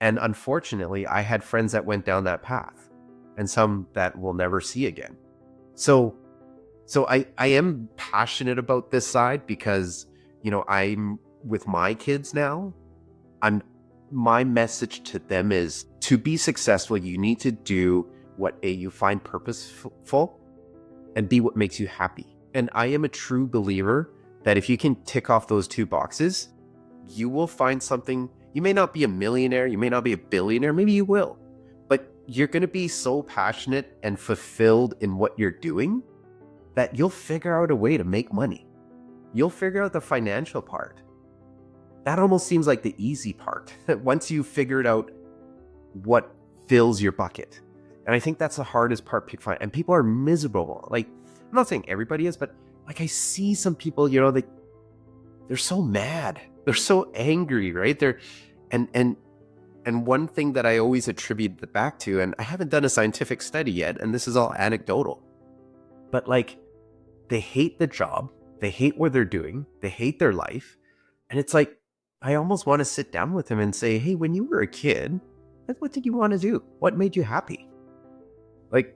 And unfortunately, I had friends that went down that path and some that we'll never see again. So I am passionate about this side because, I'm with my kids now. My message to them is to be successful, you need to do what you find purposeful and be what makes you happy. And I am a true believer that if you can tick off those two boxes, you will find something. You may not be a millionaire, you may not be a billionaire, maybe you will, but you're going to be so passionate and fulfilled in what you're doing that you'll figure out a way to make money. You'll figure out the financial part. That almost seems like the easy part once you figured out what fills your bucket. And I think that's the hardest part, and people are miserable. Like, I'm not saying everybody is, but like I see some people, they're so mad. They're so angry, right? And one thing that I always attribute it back to, and I haven't done a scientific study yet, and this is all anecdotal, but like they hate the job, they hate what they're doing, they hate their life. And it's like, I almost want to sit down with them and say, hey, when you were a kid, what did you want to do? What made you happy? Like,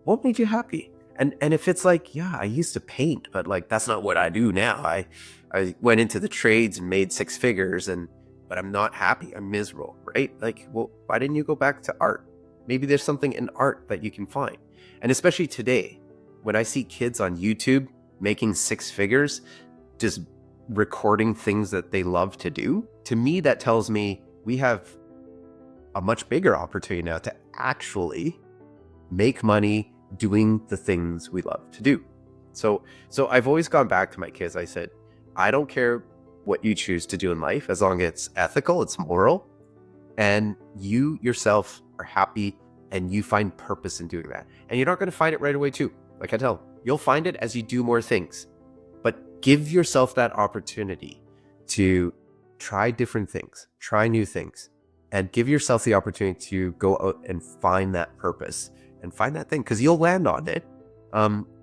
what made you happy? And if it's like, yeah, I used to paint, but like, that's not what I do now. I went into the trades and made 6 figures, but I'm not happy. I'm miserable, right? Like, well, why didn't you go back to art? Maybe there's something in art that you can find. And especially today, when I see kids on YouTube making 6 figures, just recording things that they love to do, to me, that tells me we have a much bigger opportunity now to actually make money doing the things we love to do. So I've always gone back to my kids. I said, I don't care what you choose to do in life, as long as it's ethical, it's moral, and you yourself are happy and you find purpose in doing that. And you're not going to find it right away too. Like I tell them, you'll find it as you do more things, but give yourself that opportunity to try different things, try new things, and give yourself the opportunity to go out and find that purpose and find that thing, because you'll land on it.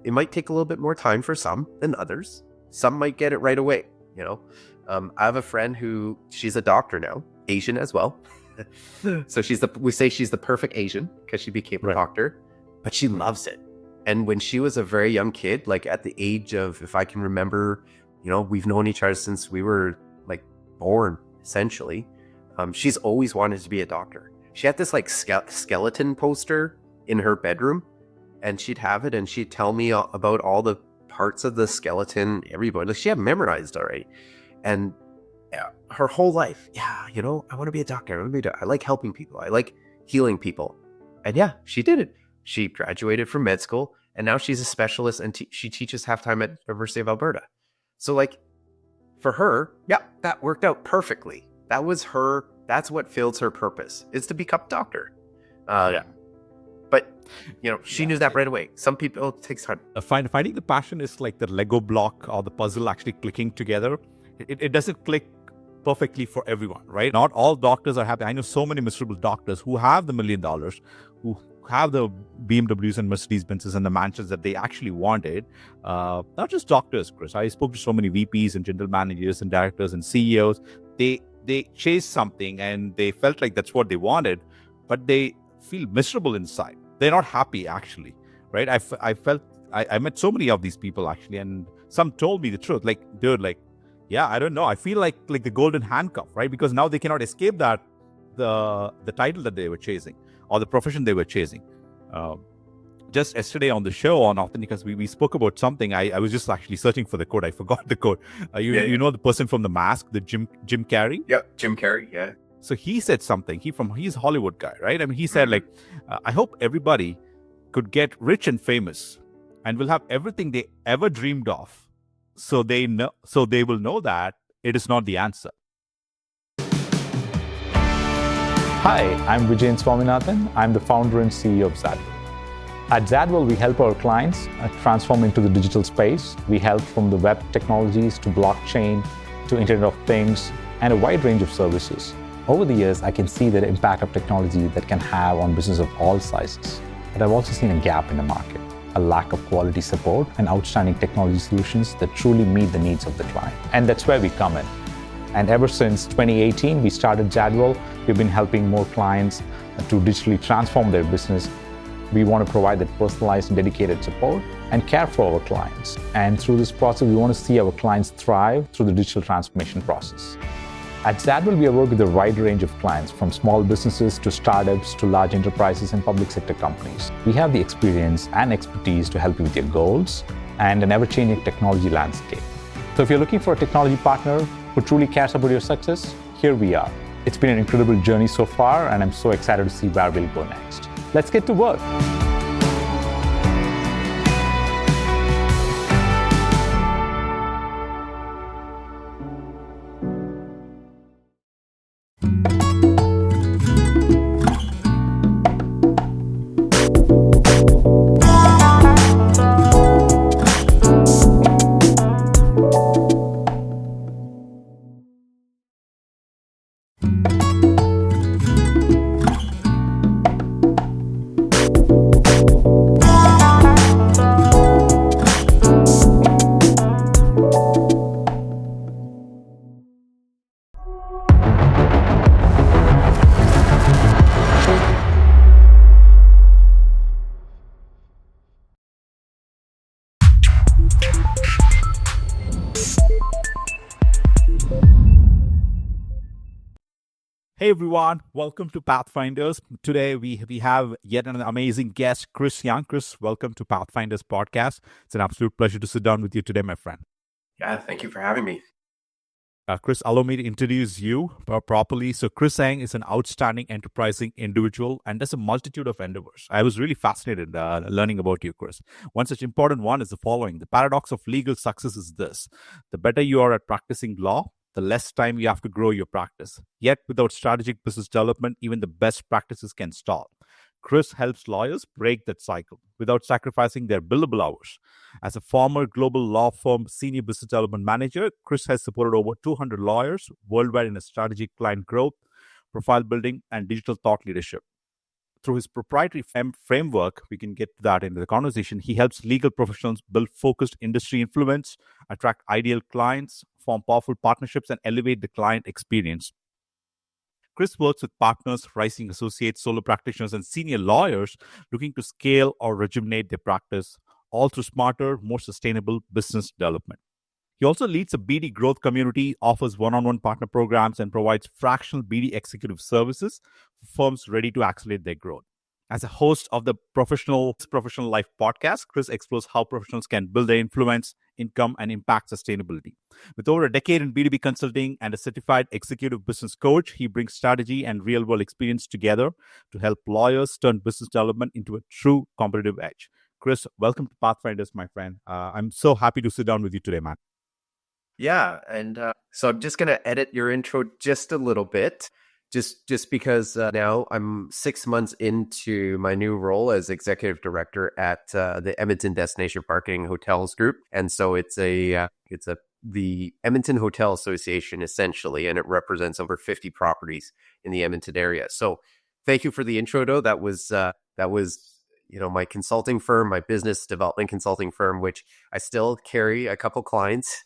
It might take a little bit more time for some than others. Some might get it right away. I have a friend who, she's a doctor now, Asian as well. So we say she's the perfect Asian because she became a doctor, but she loves it. And when she was a very young kid, like at the age of, if I can remember, we've known each other since we were like born, essentially. She's always wanted to be a doctor. She had this like skeleton poster in her bedroom, and she'd have it and she'd tell me about all the parts of the skeleton, everybody. Like, she had memorized already. And her whole life, I want to be a doctor. I like helping people. I like healing people. And yeah, she did it. She graduated from med school, and now she's a specialist, and she teaches half-time at University of Alberta. So like, for her, that worked out perfectly. That was her. That's what fills her purpose, is to become a doctor. But she knew that right away. Some people, it takes time. Finding the passion is like the Lego block or the puzzle actually clicking together. It doesn't click perfectly for everyone, right? Not all doctors are happy. I know so many miserable doctors who have the $1 million, who have the BMWs and Mercedes-Benzes and the mansions that they actually wanted. Not just doctors, Chris. I spoke to so many VPs and general managers and directors and CEOs. They chased something and they felt like that's what they wanted, but they feel miserable inside. They're not happy, actually, right? I met so many of these people, actually, and some told me the truth. Like, dude, like, yeah, I don't know. I feel like the golden handcuff, right? Because now they cannot escape that, the title that they were chasing or the profession they were chasing. Just yesterday on the show on Authenticus, we spoke about something. I was just actually searching for the quote. I forgot the quote. You know the person from The Mask, the Jim Carrey? Yeah, Jim Carrey, yeah. So he said something. He's a Hollywood guy, right? I mean, he said I hope everybody could get rich and famous and will have everything they ever dreamed of. So they will know that it is not the answer. Hi, I'm Vijayan Swaminathan. I'm the founder and CEO of Zadwell. At Zadwell, we help our clients transform into the digital space. We help from the web technologies to blockchain to Internet of Things and a wide range of services. Over the years, I can see the impact of technology that can have on business of all sizes. But I've also seen a gap in the market, a lack of quality support and outstanding technology solutions that truly meet the needs of the client. And that's where we come in. And ever since 2018, we started Jadwal. We've been helping more clients to digitally transform their business. We want to provide that personalized, dedicated support and care for our clients. And through this process, we want to see our clients thrive through the digital transformation process. At Zadwell, we work with a wide range of clients, from small businesses to startups to large enterprises and public sector companies. We have the experience and expertise to help you with your goals and an ever-changing technology landscape. So if you're looking for a technology partner who truly cares about your success, here we are. It's been an incredible journey so far, and I'm so excited to see where we'll go next. Let's get to work. Hey everyone, welcome to Pathfinders. Today we have yet an amazing guest, Chris Yeung. Chris, welcome to Pathfinders podcast. It's an absolute pleasure to sit down with you today, my friend. Yeah, thank you for having me. Chris, allow me to introduce you properly. So Chris Yeung is an outstanding enterprising individual and does a multitude of endeavors. I was really fascinated learning about you, Chris. One such important one is the following. The paradox of legal success is this: the better you are at practicing law, the less time you have to grow your practice. Yet, without strategic business development, even the best practices can stall. Chris helps lawyers break that cycle without sacrificing their billable hours. As a former global law firm senior business development manager, Chris has supported over 200 lawyers worldwide in a strategic client growth, profile building, and digital thought leadership. Through his proprietary framework, we can get to that in the conversation, he helps legal professionals build focused industry influence, attract ideal clients, form powerful partnerships, and elevate the client experience. Chris works with partners, rising associates, solo practitioners, and senior lawyers looking to scale or rejuvenate their practice, all through smarter, more sustainable business development. He also leads a BD growth community, offers one-on-one partner programs, and provides fractional BD executive services for firms ready to accelerate their growth. As a host of the Professional Life podcast, Chris explores how professionals can build their influence, income, and impact sustainability. With over a decade in B2B consulting and a certified executive business coach, he brings strategy and real-world experience together to help lawyers turn business development into a true competitive edge. Chris, welcome to Pathfinders, my friend. I'm so happy to sit down with you today, man. Yeah, and so I'm just going to edit your intro just a little bit, just because now I'm 6 months into my new role as executive director at the Edmonton Destination Parking Hotels Group, and so it's the Edmonton Hotel Association essentially, and it represents over 50 properties in the Edmonton area. So thank you for the intro, though. That was my consulting firm, my business development consulting firm, which I still carry a couple clients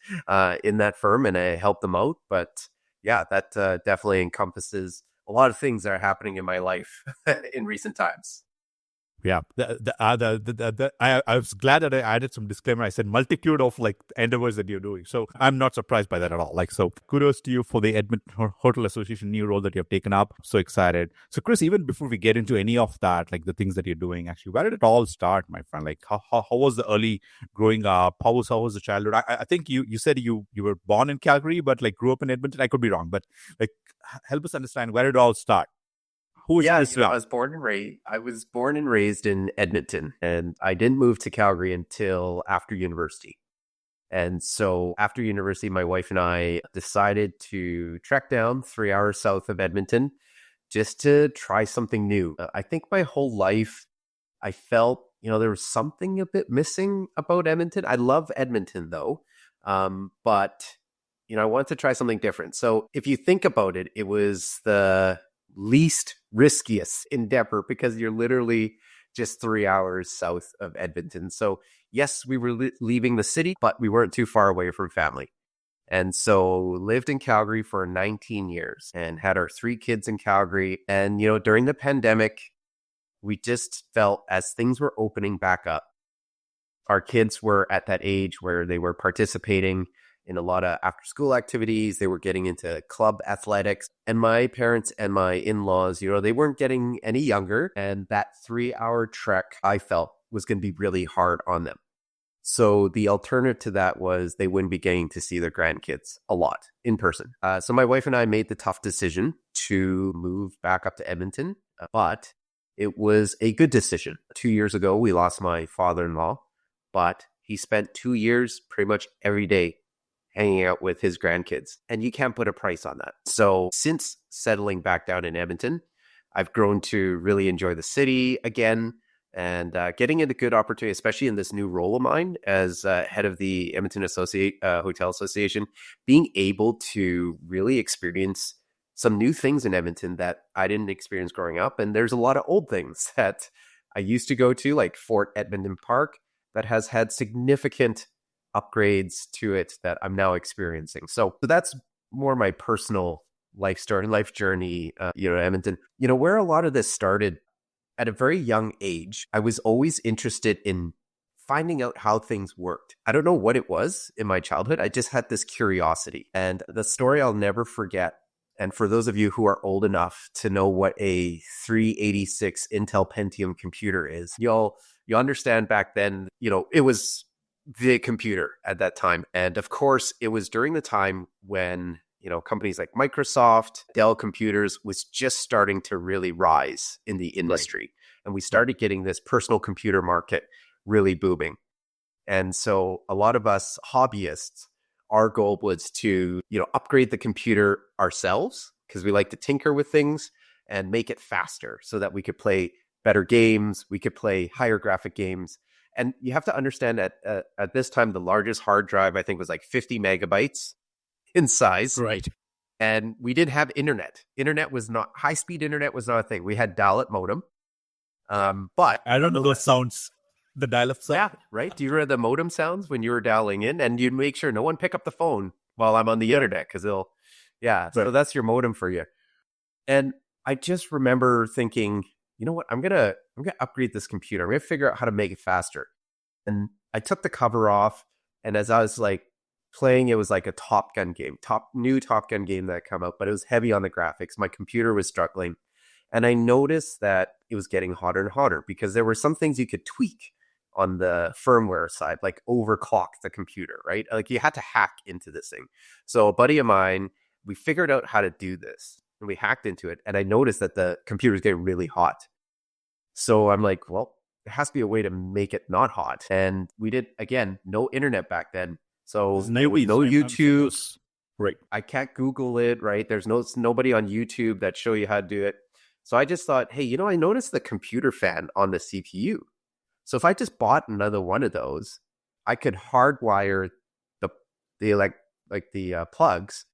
in that firm, and I help them out. But yeah, that definitely encompasses a lot of things that are happening in my life in recent times. Yeah, I was glad that I added some disclaimer. I said multitude of endeavors that you're doing. So I'm not surprised by that at all. So kudos to you for the Edmonton Hotel Association new role that you have taken up. So excited. So Chris, even before we get into any of that, the things that you're doing, actually, where did it all start, my friend? How was the early growing up? How was the childhood? I think you said you were born in Calgary, but grew up in Edmonton. I could be wrong, but help us understand where did it all start. I was born and raised in Edmonton, and I didn't move to Calgary until after university. And so after university, my wife and I decided to trek down 3 hours south of Edmonton just to try something new. I think my whole life I felt, there was something a bit missing about Edmonton. I love Edmonton though. But I wanted to try something different. So if you think about it, it was the least riskiest endeavor because you're literally just 3 hours south of Edmonton. So yes, we were leaving the city, but we weren't too far away from family. And so lived in Calgary for 19 years and had our 3 kids in Calgary. And, during the pandemic, we just felt as things were opening back up, our kids were at that age where they were participating in a lot of after school activities. They were getting into club athletics. And my parents and my in-laws, they weren't getting any younger. And that 3-hour trek, I felt, was going to be really hard on them. So the alternative to that was they wouldn't be getting to see their grandkids a lot in person. So my wife and I made the tough decision to move back up to Edmonton, but it was a good decision. 2 years ago, we lost my father-in-law, but he spent 2 years pretty much every day hanging out with his grandkids, and you can't put a price on that. So since settling back down in Edmonton, I've grown to really enjoy the city again, and getting into good opportunity, especially in this new role of mine as head of the Edmonton Hotel Association, being able to really experience some new things in Edmonton that I didn't experience growing up. And there's a lot of old things that I used to go to, like Fort Edmonton Park, that has had significant upgrades to it that I'm now experiencing. So that's more my personal life story, life journey, Edmonton. Where a lot of this started, at a very young age, I was always interested in finding out how things worked. I don't know what it was in my childhood. I just had this curiosity. And the story I'll never forget, and for those of you who are old enough to know what a 386 Intel Pentium computer is, you understand back then, it was the computer at that time. And of course, it was during the time when companies like Microsoft, Dell Computers was just starting to really rise in the industry. Right. And we started getting this personal computer market really booming. And so a lot of us hobbyists, our goal was to, upgrade the computer ourselves because we like to tinker with things and make it faster so that we could play better games. We could play higher graphic games. And you have to understand that at this time, the largest hard drive, I think, was like 50 megabytes in size. Right. And we didn't have internet. High-speed internet was not a thing. We had dial-up modem. But I don't know those sounds, the dial-up sound. Yeah, right. Do you remember the modem sounds when you were dialing in? And you'd make sure no one pick up the phone while I'm on the internet because so that's your modem for you. And I just remember thinking, you know what, I'm gonna upgrade this computer. I'm gonna figure out how to make it faster. And I took the cover off, and as I was like playing, it was like a new Top Gun game that had come out, but it was heavy on the graphics. My computer was struggling. And I noticed that it was getting hotter and hotter because there were some things you could tweak on the firmware side, like overclock the computer, right? Like you had to hack into this thing. So a buddy of mine, we figured out how to do this and we hacked into it. And I noticed that the computer was getting really hot. So I'm like, well, there has to be a way to make it not hot. And we did, again, no internet back then. So no YouTube. Right. I can't Google it, right? There's nobody on YouTube that show you how to do it. So I just thought, hey, I noticed the computer fan on the CPU. So if I just bought another one of those, I could hardwire the plugs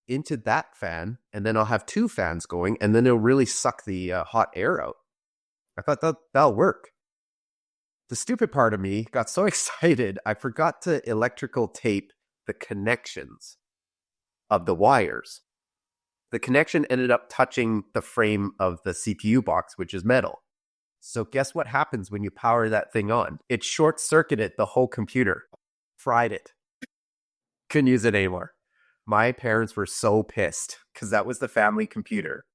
into that fan, and then I'll have 2 fans going, and then it'll really suck the hot air out. I thought that'll work. The stupid part of me got so excited, I forgot to electrical tape the connections of the wires. The connection ended up touching the frame of the CPU box, which is metal. So guess what happens when you power that thing on? It short-circuited the whole computer, fried it. Couldn't use it anymore. My parents were so pissed because that was the family computer.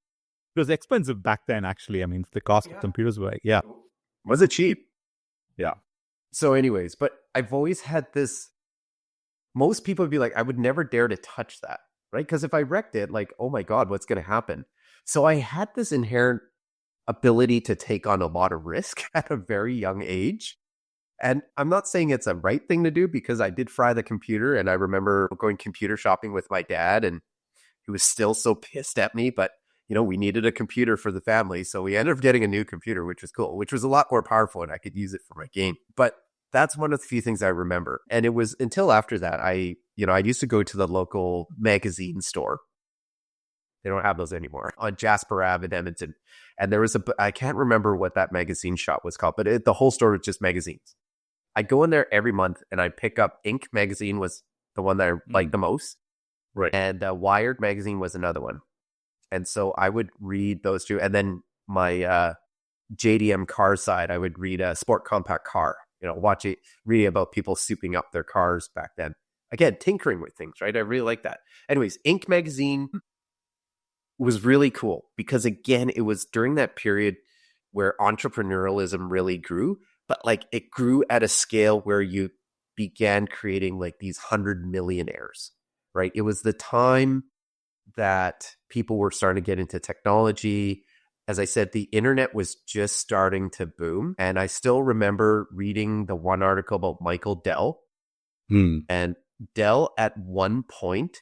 It was expensive back then, actually. I mean, the cost of computers were, Was it cheap? Yeah. So anyways, but I've always had this, most people would be like, I would never dare to touch that, right? Because if I wrecked it, like, oh my God, what's going to happen? So I had this inherent ability to take on a lot of risk at a very young age. And I'm not saying it's a right thing to do because I did fry the computer. And I remember going computer shopping with my dad and he was still so pissed at me, but we needed a computer for the family. So we ended up getting a new computer, which was cool, which was a lot more powerful and I could use it for my game. But that's one of the few things I remember. And it was until after that, I used to go to the local magazine store. They don't have those anymore on Jasper Ave in Edmonton. And there was I can't remember what that magazine shop was called, but the whole store was just magazines. I'd go in there every month and I'd pick up Inc. magazine was the one that I liked the most. Right. And Wired magazine was another one. And so I would read those two. And then my JDM car side, I would read a Sport Compact Car, watch it, read about people souping up their cars back then. Again, tinkering with things, right? I really like that. Anyways, Inc. magazine was really cool because, again, it was during that period where entrepreneurialism really grew, but like it grew at a scale where you began creating like these 100 millionaires, right? It was the time that people were starting to get into technology. As I said, the internet was just starting to boom. And I still remember reading the one article about Michael Dell. And Dell at one point,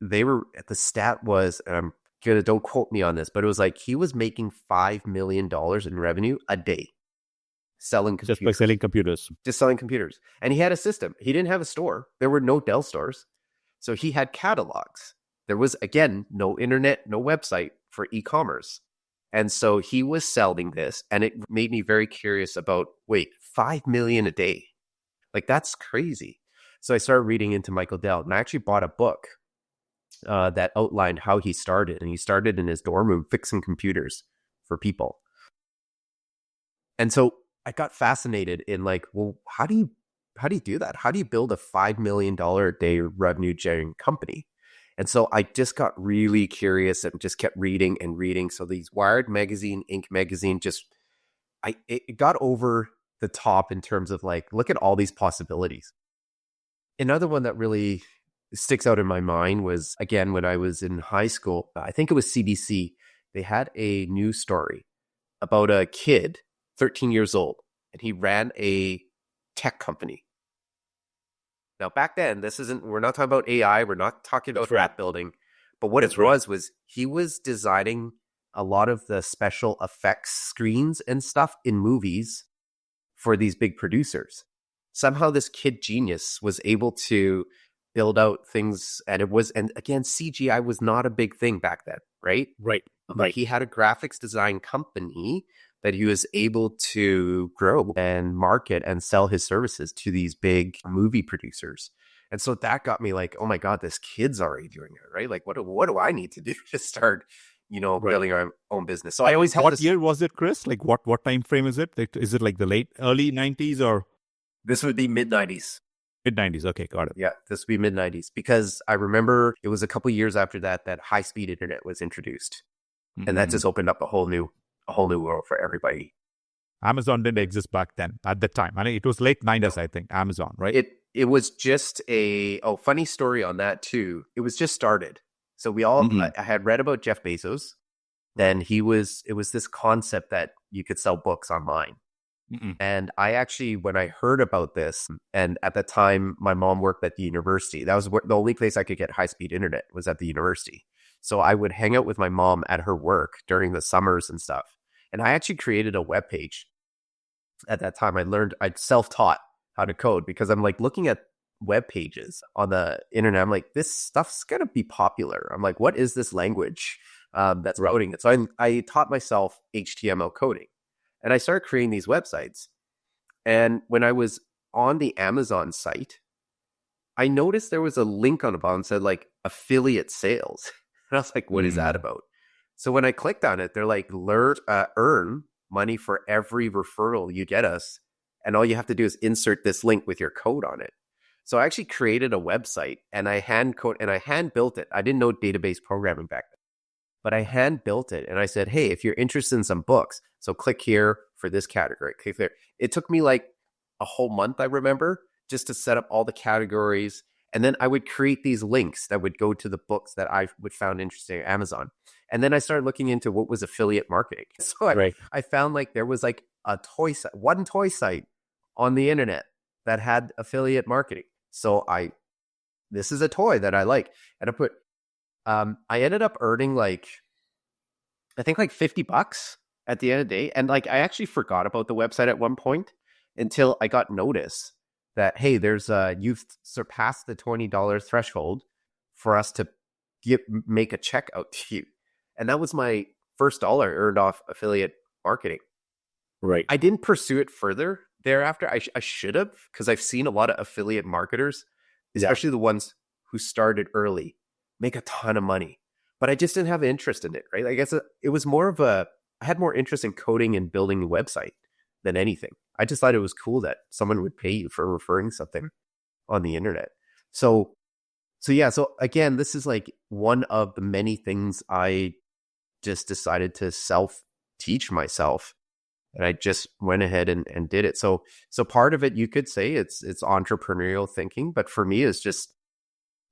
they were at the stat was, and I'm gonna, don't quote me on this, but it was like he was making $5 million in revenue a day selling computers. Just by selling computers. Just selling computers. And he had a system. He didn't have a store. There were no Dell stores. So he had catalogs. There was, again, no internet, no website for e-commerce. And so he was selling this, and it made me very curious about, wait, 5 million a day? Like, that's crazy. So I started reading into Michael Dell, and I actually bought a book that outlined how he started. And he started in his dorm room fixing computers for people. And so I got fascinated in like, well, how do you do that? How do you build a $5 million a day revenue generating company? And so I just got really curious and just kept reading and reading. So these Wired magazine, Inc. magazine, it got over the top in terms of like, look at all these possibilities. Another one that really sticks out in my mind was, again, when I was in high school, I think it was CBC. They had a news story about a kid, 13 years old, and he ran a tech company. Now, back then, we're not talking about AI, we're not talking about app building, but what it was he was designing a lot of the special effects screens and stuff in movies for these big producers. Somehow this kid genius was able to build out things, and again, CGI was not a big thing back then, right? Right. But he had a graphics design company that he was able to grow and market and sell his services to these big movie producers. And so that got me like, oh my God, this kid's already doing it, right? Like, what do I need to do to start, building our own business? So I always have What year was it, Chris? Like what time frame is it? Like, is it like the early 90s or? This would be mid-90s. Mid-90s. Okay, got it. Yeah, this would be mid-90s because I remember it was a couple years after that high-speed internet was introduced. And that just opened up a whole new world for everybody. Amazon didn't exist back then at that time. I mean, it was late 90s, I think, Amazon, right? It was just funny story on that too. It was just started. So we all, I had read about Jeff Bezos. Then it was this concept that you could sell books online. And I actually, when I heard about this, and at the time my mom worked at the university, that was the only place I could get high-speed internet was at the university. So I would hang out with my mom at her work during the summers and stuff. And I actually created a webpage. At that time, I'd self-taught how to code because I'm like looking at web pages on the internet. I'm like, this stuff's going to be popular. I'm like, what is this language that's coding it? So I taught myself HTML coding and I started creating these websites. And when I was on the Amazon site, I noticed there was a link on the bottom that said like affiliate sales. And I was like, what is that about? So when I clicked on it, they're like, earn money for every referral you get us. And all you have to do is insert this link with your code on it. So I actually created a website and I hand built it. I didn't know database programming back then, but I hand built it. And I said, hey, if you're interested in some books, so click here for this category. Click there. It took me like a whole month, I remember, just to set up all the categories. And then I would create these links that would go to the books that I would found interesting on Amazon. And then I started looking into what was affiliate marketing. So I found like there was like one toy site on the internet that had affiliate marketing. So this is a toy that I like. And I ended up earning I think like $50 at the end of the day. And like, I actually forgot about the website at one point until I got notice that, hey, you've surpassed the $20 threshold for us to make a check out to you. And that was my first dollar earned off affiliate marketing. Right. I didn't pursue it further thereafter. I should have, because I've seen a lot of affiliate marketers, especially the ones who started early make a ton of money, but I just didn't have interest in it, right? I guess it was more of I had more interest in coding and building a website than anything. I just thought it was cool that someone would pay you for referring something on the internet. So yeah, so again, this is like one of the many things I just decided to self-teach myself. And I just went ahead and did it. So part of it, you could say it's entrepreneurial thinking, but for me, it's just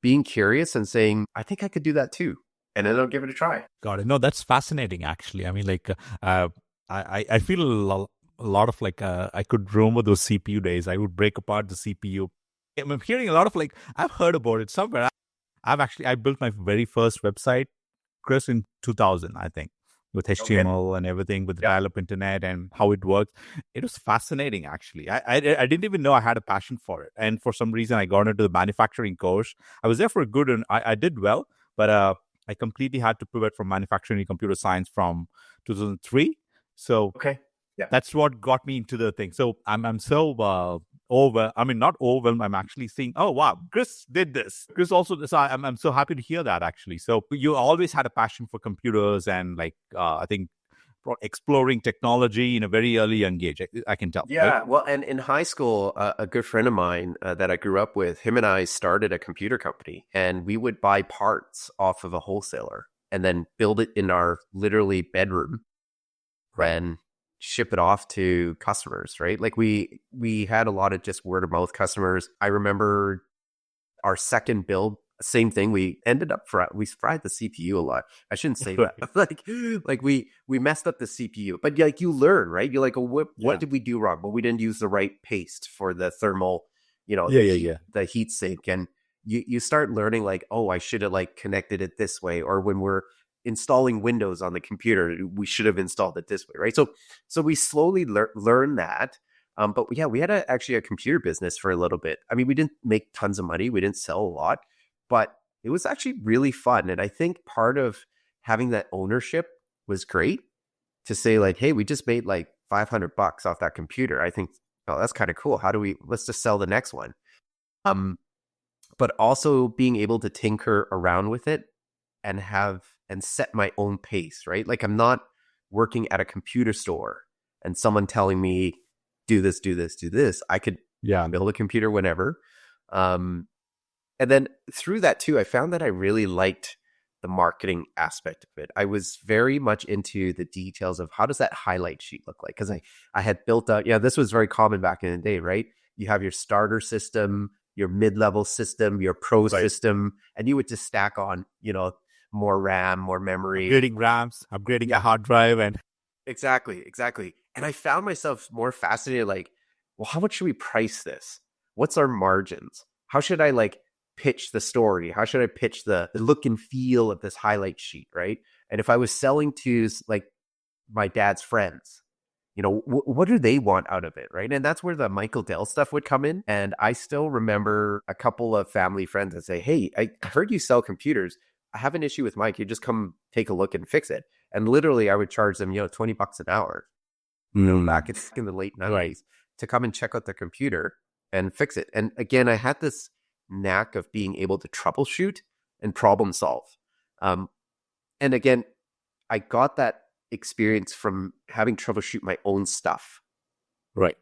being curious and saying, I think I could do that too. And then I'll give it a try. Got it. No, that's fascinating, actually. I mean, like, I feel a lot of like, I could remember those CPU days. I would break apart the CPU. I'm hearing a lot of like, I've heard about it somewhere. I built my very first website, Chris, in 2000, I think, with HTML and everything, with dial-up internet and how it works. It was fascinating, actually. I didn't even know I had a passion for it. And for some reason, I got into the manufacturing course. I was there for a good, and I did well, but I completely had to pivot from manufacturing and computer science from 2003. So that's what got me into the thing. So I'm so not overwhelmed. I'm actually seeing, oh wow, Chris did this. Chris also this. I'm so happy to hear that, actually. So you always had a passion for computers and like I think exploring technology in a very early young age. I can tell. Yeah. Right? Well, and in high school, a good friend of mine that I grew up with, him and I started a computer company, and we would buy parts off of a wholesaler and then build it in our literally bedroom and ship it off to customers, right? Like we had a lot of just word of mouth customers. I remember our second build, same thing. We ended up we fried the CPU a lot. I shouldn't say that. like we messed up the CPU, but like you learn, right? You're like, oh, what did we do wrong? Well, we didn't use the right paste for the thermal, the heat sink, and you start learning like, oh, I should have like connected it this way, or when we're installing Windows on the computer, we should have installed it this way, right? So we slowly learn that. But yeah, we had actually a computer business for a little bit. I mean, we didn't make tons of money. We didn't sell a lot, but it was actually really fun. And I think part of having that ownership was great to say like, hey, we just made like $500 off that computer. I think, oh, that's kind of cool. Let's just sell the next one. But also being able to tinker around with it and set my own pace, right? Like I'm not working at a computer store and someone telling me, do this, do this, do this. I could build a computer whenever. And then through that too, I found that I really liked the marketing aspect of it. I was very much into the details of how does that highlight sheet look like? Because I had built out, this was very common back in the day, right? You have your starter system, your mid-level system, your pro system, and you would just stack on, more RAM, more memory. Upgrading RAMs, upgrading a hard drive. And Exactly. And I found myself more fascinated, like, well, how much should we price this? What's our margins? How should I like pitch the story? How should I pitch the look and feel of this highlight sheet, right? And if I was selling to like my dad's friends, what do they want out of it, right? And that's where the Michael Dell stuff would come in. And I still remember a couple of family friends that say, hey, I heard you sell computers. I have an issue with Mike. You just come take a look and fix it. And literally I would charge them, $20 an hour, back in the late 90s to come and check out the computer and fix it. And again, I had this knack of being able to troubleshoot and problem solve. And again, I got that experience from having troubleshoot my own stuff. Right.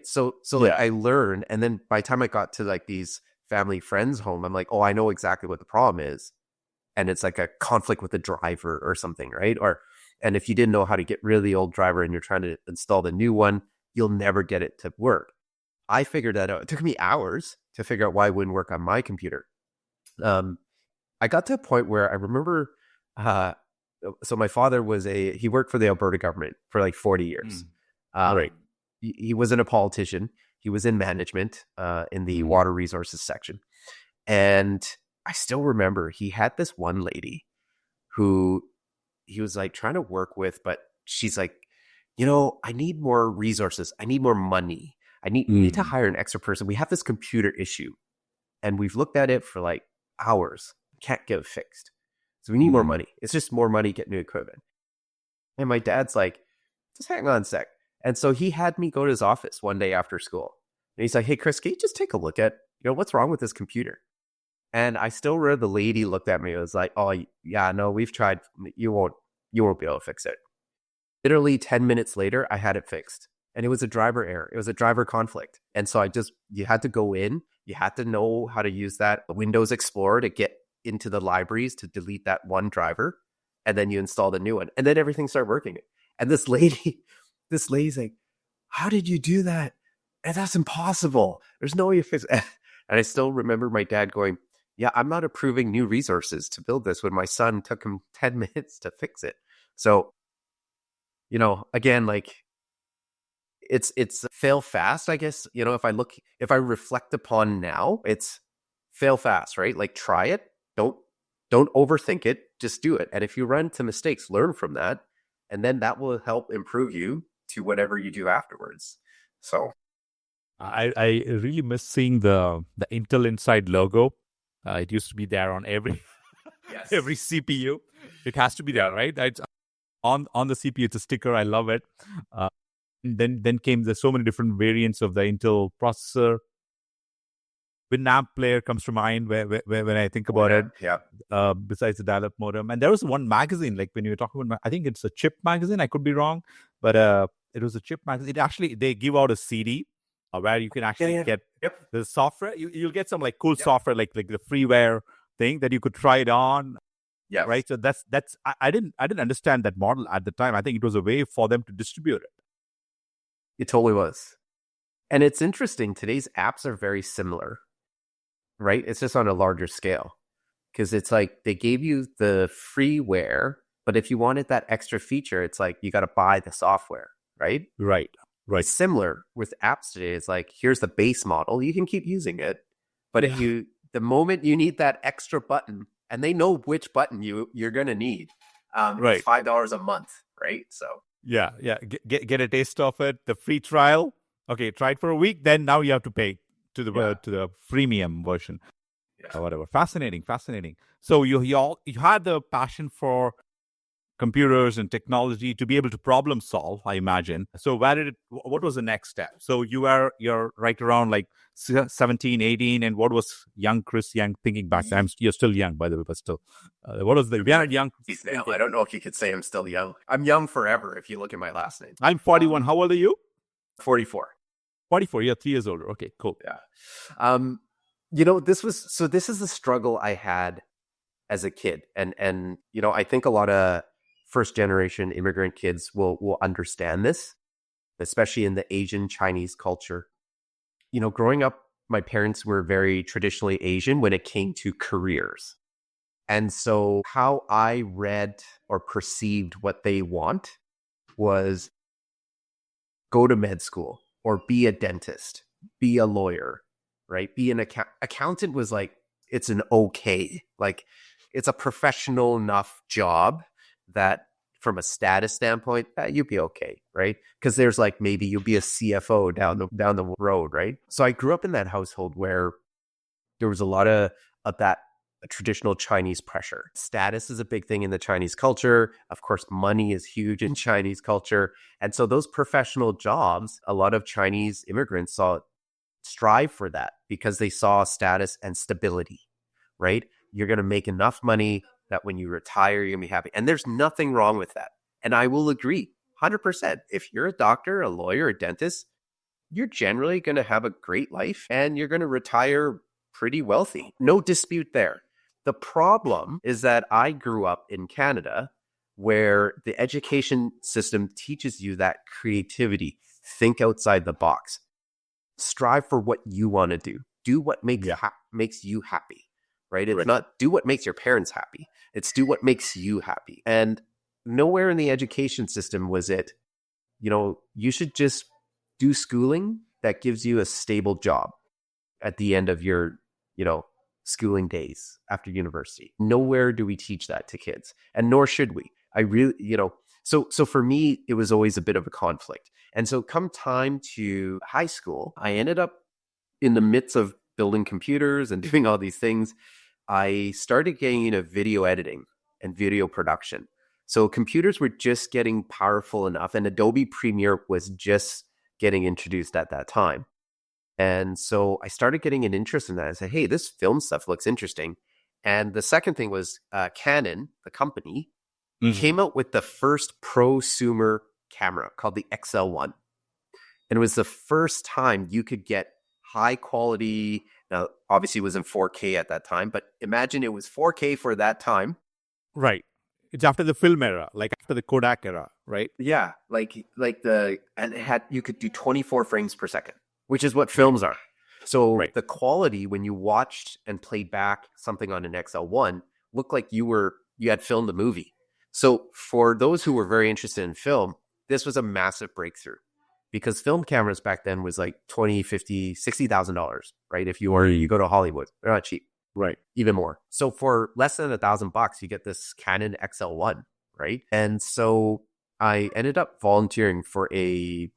So like I learned, and then by the time I got to like these family friends home, I'm like, oh, I know exactly what the problem is. And it's like a conflict with the driver or something, right? And if you didn't know how to get rid of the old driver and you're trying to install the new one, you'll never get it to work. I figured that out. It took me hours to figure out why it wouldn't work on my computer. I got to a point where I remember, so my father he worked for the Alberta government for like 40 years. He wasn't a politician. He was in management in the water resources section. And I still remember he had this one lady who he was like trying to work with, but she's like, I need more resources. I need more money. I need to hire an extra person. We have this computer issue and we've looked at it for like hours. Can't get it fixed. So we need more money. It's just more money getting new equipment. And my dad's like, just hang on a sec. And so he had me go to his office one day after school. And he's like, hey, Chris, can you just take a look at, what's wrong with this computer? And I still remember the lady looked at me. It was like, oh, yeah, no, we've tried. You won't be able to fix it. Literally 10 minutes later, I had it fixed. And it was a driver error. It was a driver conflict. And so you had to go in. You had to know how to use that Windows Explorer to get into the libraries to delete that one driver. And then you install the new one. And then everything started working. And this lady's like, how did you do that? And that's impossible. There's no way you fix it. And I still remember my dad going, yeah, I'm not approving new resources to build this when my son took him 10 minutes to fix it. So, again, like it's fail fast, I guess. If I reflect upon now, it's fail fast, right? Like try it. Don't overthink it. Just do it. And if you run into mistakes, learn from that. And then that will help improve you to whatever you do afterwards. So I really miss seeing the Intel Inside logo. It used to be there on every every CPU. It has to be there, right? It's on the CPU. It's a sticker. I love it. Then came so many different variants of the Intel processor. Winamp player comes to mind when I think about it. Yeah. Besides the dial-up modem, and there was one magazine, like when you were talking about, I think it's a chip magazine. I could be wrong, but it was a chip magazine. They give out a CD where you can actually get the software. You'll get some like cool software, like the freeware thing that you could try it on. Yeah. Right. So that's I didn't understand that model at the time. I think it was a way for them to distribute it. It totally was. And it's interesting. Today's apps are very similar, right? It's just on a larger scale, because it's like they gave you the freeware, but if you wanted that extra feature, it's like you got to buy the software, right? Right. It's similar with apps today. It's like, here's the base model. You can keep using it. But if the moment you need that extra button, and they know which button you're going to need, it's $5 a month, right? So yeah. Get a taste of it. The free trial. Okay, try it for a week. Then now you have to pay to the freemium version. Or whatever. Fascinating. So you had the passion for computers and technology to be able to problem solve, I imagine. So what was the next step? So you're right around like 17, 18, and what was young Chris Yeung thinking back then? You're still young, by the way, but still. What was the young? I don't know if you could say I'm still young. I'm young forever if you look at my last name. I'm 41. How old are you? 44. 44, you're 3 years older. Okay, cool. Yeah. This is the struggle I had as a kid. And I think a lot of first generation immigrant kids will understand this, especially in the Asian Chinese culture. Growing up, my parents were very traditionally Asian when it came to careers. And so how I read or perceived what they want was go to med school or be a dentist, be a lawyer, right? Be an accountant was like, it's an okay, like it's a professional enough job that from a status standpoint, you'd be okay, right? Because there's like, maybe you'll be a CFO down the road, right? So I grew up in that household where there was a lot of that traditional Chinese pressure. Status is a big thing in the Chinese culture. Of course, money is huge in Chinese culture. And so those professional jobs, a lot of Chinese immigrants strive for that because they saw status and stability, right? You're going to make enough money that when you retire, you're going to be happy. And there's nothing wrong with that. And I will agree 100%. If you're a doctor, a lawyer, a dentist, you're generally going to have a great life and you're going to retire pretty wealthy. No dispute there. The problem is that I grew up in Canada where the education system teaches you that creativity, think outside the box, strive for what you want to do. Do what makes you happy, right? It's not do what makes your parents happy. It's do what makes you happy. And nowhere in the education system was it, you should just do schooling that gives you a stable job at the end of your, schooling days after university. Nowhere do we teach that to kids, and nor should we. I really, so for me, it was always a bit of a conflict. And so come time to high school, I ended up in the midst of building computers and doing all these things. I started getting into video editing and video production. So computers were just getting powerful enough, and Adobe Premiere was just getting introduced at that time. And so I started getting an interest in that. I said, hey, this film stuff looks interesting. And the second thing was Canon, the company, came out with the first prosumer camera called the XL1. And it was the first time you could get high quality. Now, obviously, it was in 4K at that time, but imagine it was 4K for that time. Right. It's after the film era, like after the Kodak era, right? Yeah, and it had, you could do 24 frames per second, which is what films are. So Right. the quality when you watched and played back something on an XL1 looked like you had filmed the movie. So for those who were very interested in film, this was a massive breakthrough, because film cameras back then was like $20,000, $50,000, $60,000, right? If you go to Hollywood, they're not cheap. Right. Even more. So for less than $1,000, you get this Canon XL1, right? And so I ended up volunteering for a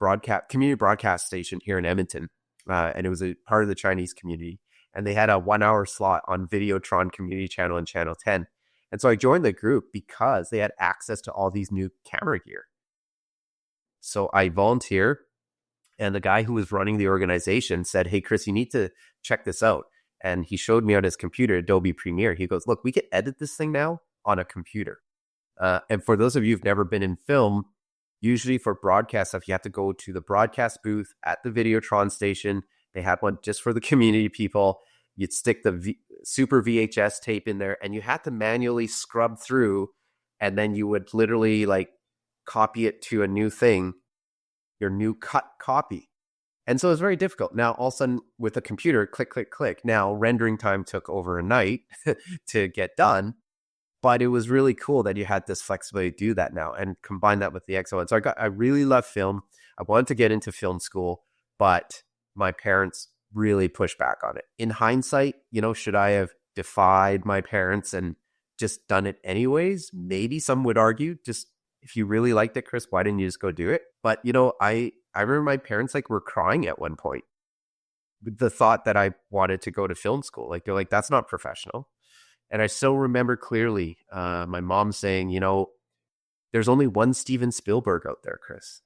community broadcast station here in Edmonton, and it was a part of the Chinese community. And they had a 1-hour slot on Videotron Community Channel and Channel 10. And so I joined the group because they had access to all these new camera gear. So I volunteered, and the guy who was running the organization said, hey, Chris, you need to check this out. And he showed me on his computer, Adobe Premiere. He goes, look, we can edit this thing now on a computer. And for those of you who've never been in film, usually for broadcast stuff, you have to go to the broadcast booth at the Videotron station. They had one just for the community people. You'd stick the super VHS tape in there, and you had to manually scrub through, and then you would literally like copy it to a new thing, your new cut copy. And so it was very difficult. Now, all of a sudden, with a computer, click, click, click. Now, rendering time took over a night to get done. But it was really cool that you had this flexibility to do that now and combine that with the XO. So I really love film. I wanted to get into film school, but my parents really pushed back on it. In hindsight, should I have defied my parents and just done it anyways? Maybe some would argue, just if you really liked it, Chris, why didn't you just go do it? But, I remember my parents were crying at one point with the thought that I wanted to go to film school. They're like, that's not professional. And I still remember clearly my mom saying, there's only one Steven Spielberg out there, Chris.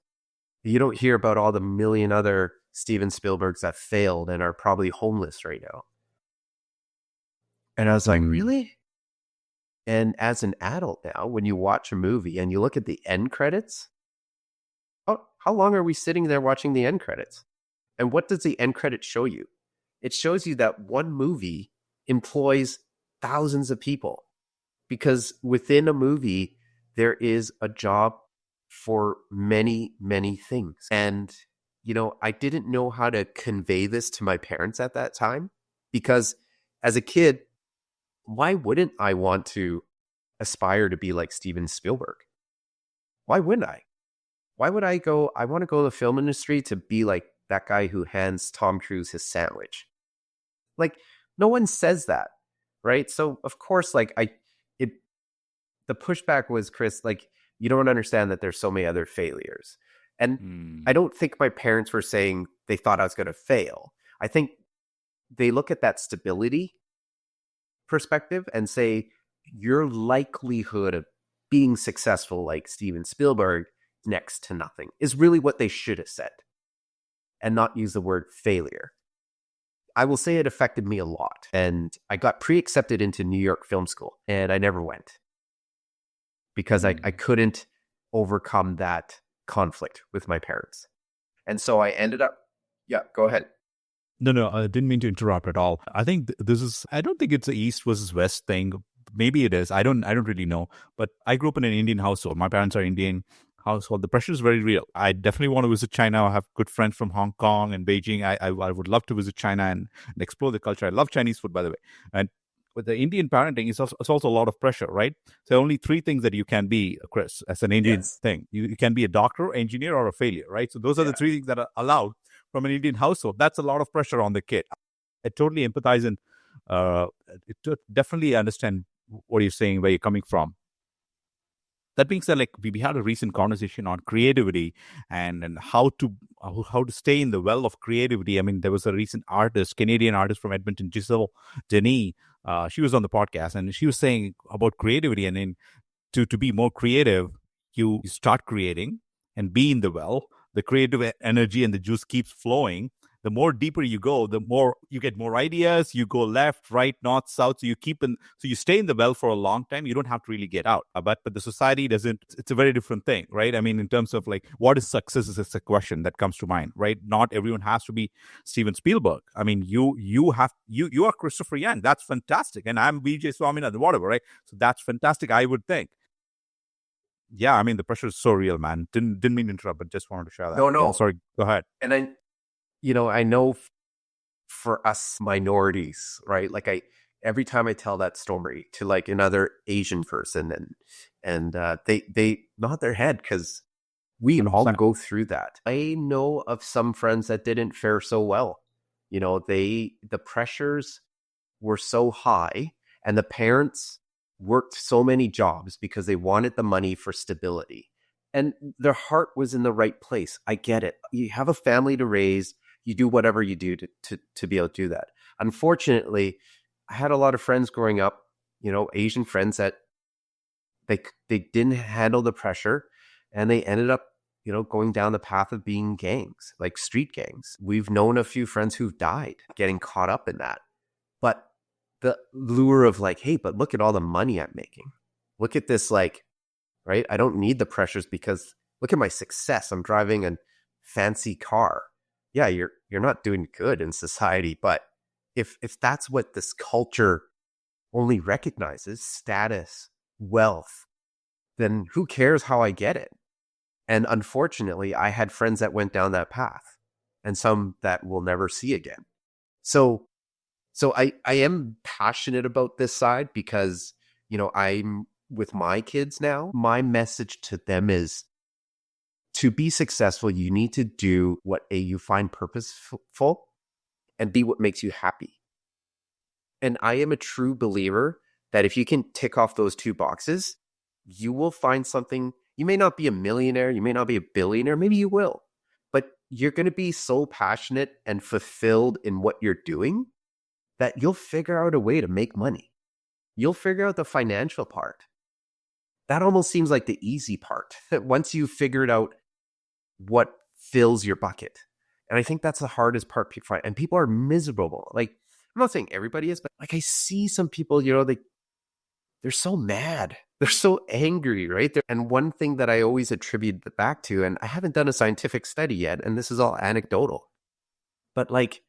You don't hear about all the million other Steven Spielbergs that failed and are probably homeless right now. And I was like, really? And as an adult now, when you watch a movie and you look at the end credits, how long are we sitting there watching the end credits? And what does the end credit show you? It shows you that one movie employs thousands of people, because within a movie, there is a job for many, many things. And, I didn't know how to convey this to my parents at that time, because as a kid, why wouldn't I want to aspire to be like Steven Spielberg? Why wouldn't I? Why would I want to go to the film industry to be like that guy who hands Tom Cruise his sandwich? No one says that, right? So of course, the pushback was, Chris, you don't understand that there's so many other failures. And I don't think my parents were saying they thought I was going to fail. I think they look at that stability perspective and say, your likelihood of being successful like Steven Spielberg, next to nothing, is really what they should have said, and not use the word failure. I will say it affected me a lot. And I got pre-accepted into New York Film School, and I never went because I couldn't overcome that conflict with my parents. And so I ended up, go ahead. No, I didn't mean to interrupt at all. I think I don't think it's a East versus West thing. Maybe it is. I don't really know. But I grew up in an Indian household. My parents are Indian household. The pressure is very real. I definitely want to visit China. I have good friends from Hong Kong and Beijing. I would love to visit China and explore the culture. I love Chinese food, by the way. And with the Indian parenting, it's also a lot of pressure, right? So only 3 things that you can be, Chris, as an Indian thing. You can be a doctor, engineer, or a failure, right? So those are the 3 things that are allowed from an Indian household. That's a lot of pressure on the kid. I totally empathize and definitely understand what you're saying, where you're coming from. That being said, we had a recent conversation on creativity and how to stay in the well of creativity. I mean, there was a recent Canadian artist from Edmonton, Giselle Denis. She was on the podcast, and she was saying about creativity. And then to be more creative, you start creating and be in the well. The creative energy and the juice keeps flowing. the more deeper you go, the more you get more ideas. You go left, right, north, south. So you stay in the well for a long time. You don't have to really get out. But the society doesn't. It's a very different thing, right? I mean, in terms of like what is success is a question that comes to mind, right? Not everyone has to be Steven Spielberg. I mean, you are Christopher Young. That's fantastic, and I'm Vijay Swaminathan, whatever, right? So that's fantastic. I would think. Yeah, I mean, the pressure is so real, man. Didn't mean to interrupt, but just wanted to share that. No, no. Yeah, sorry, go ahead. And I know for us minorities, right? Like every time I tell that story to like another Asian person and they nod their head because we all go through that. I know of some friends that didn't fare so well. The pressures were so high and the parents worked so many jobs because they wanted the money for stability. And their heart was in the right place. I get it. You have a family to raise. You do whatever you do to be able to do that. Unfortunately, I had a lot of friends growing up, Asian friends that they didn't handle the pressure and they ended up, going down the path of being gangs, like street gangs. We've known a few friends who've died getting caught up in that. But the lure of like, hey, but look at all the money I'm making. Look at this, like, right? I don't need the pressures because look at my success. I'm driving a fancy car. Yeah, you're not doing good in society. But if that's what this culture only recognizes, status, wealth, then who cares how I get it? And unfortunately, I had friends that went down that path and some that we'll never see again. So I am passionate about this side because, I'm with my kids now. My message to them is to be successful, you need to do what you find purposeful and be what makes you happy. And I am a true believer that if you can tick off those two boxes, you will find something. You may not be a millionaire, you may not be a billionaire, maybe you will, but you're going to be so passionate and fulfilled in what you're doing that you'll figure out a way to make money. You'll figure out the financial part. That almost seems like the easy part. Once you've figured out what fills your bucket. And I think that's the hardest part. And people are miserable. Like, I'm not saying everybody is, but like I see some people, they're so mad. They're so angry, right? And one thing that I always attribute it back to, and I haven't done a scientific study yet, and this is all anecdotal, but like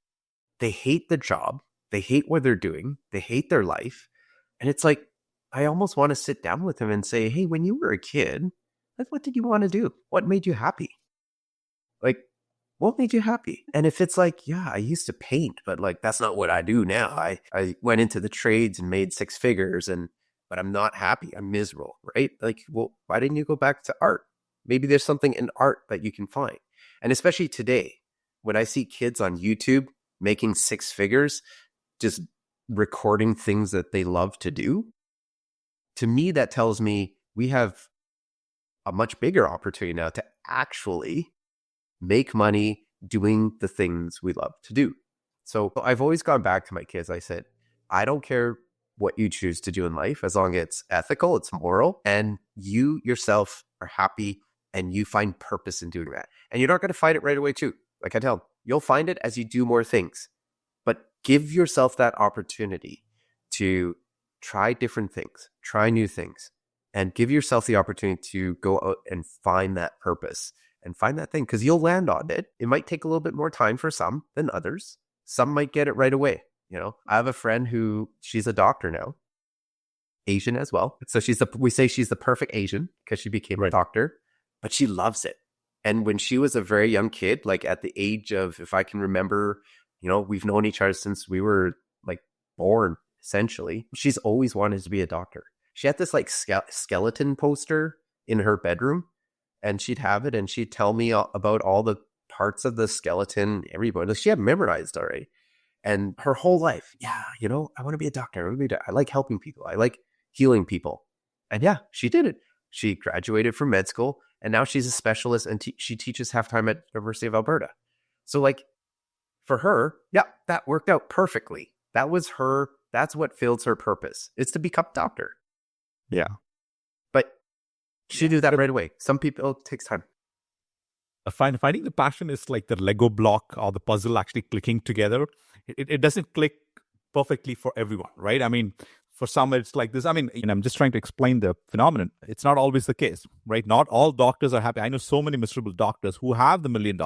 they hate the job. They hate what they're doing. They hate their life. And it's like, I almost want to sit down with them and say, hey, when you were a kid, like, what did you want to do? What made you happy? Like, what made you happy? And if it's like, yeah, I used to paint, but like, that's not what I do now. I went into the trades and made six figures, but I'm not happy. I'm miserable, right? Like, well, why didn't you go back to art? Maybe there's something in art that you can find. And especially today, when I see kids on YouTube making six figures, just recording things that they love to do, to me, that tells me we have a much bigger opportunity now to actually make money doing the things we love to do. So I've always gone back to my kids. I said, I don't care what you choose to do in life, as long as it's ethical, it's moral, and you yourself are happy and you find purpose in doing that. And you're not going to find it right away too. Like I tell them, you'll find it as you do more things, but give yourself that opportunity to try different things, try new things, and give yourself the opportunity to go out and find that purpose and find that thing, because you'll land on it. It might take a little bit more time for some than others. Some might get it right away. I have a friend who, she's a doctor now, Asian as well. So we say she's the perfect Asian because she became a doctor, but she loves it. And when she was a very young kid, like at the age of, if I can remember, we've known each other since we were like born, essentially. She's always wanted to be a doctor. She had this like skeleton poster in her bedroom, and she'd have it and she'd tell me about all the parts of the skeleton, everybody. She had memorized already. And her whole life, I want to be a doctor. I like helping people. I like healing people. And yeah, she did it. She graduated from med school, and now she's a specialist, and she teaches half-time at University of Alberta. So like for her, yeah, that worked out perfectly. That was her. That's what fills her purpose. It's to become a doctor. Yeah. But she do that right away. Some people, it takes time. Finding the passion is like the Lego block or the puzzle actually clicking together. It doesn't click perfectly for everyone, right? I mean, for some, it's like this. I mean, I'm just trying to explain the phenomenon. It's not always the case, right? Not all doctors are happy. I know so many miserable doctors who have the $1 million,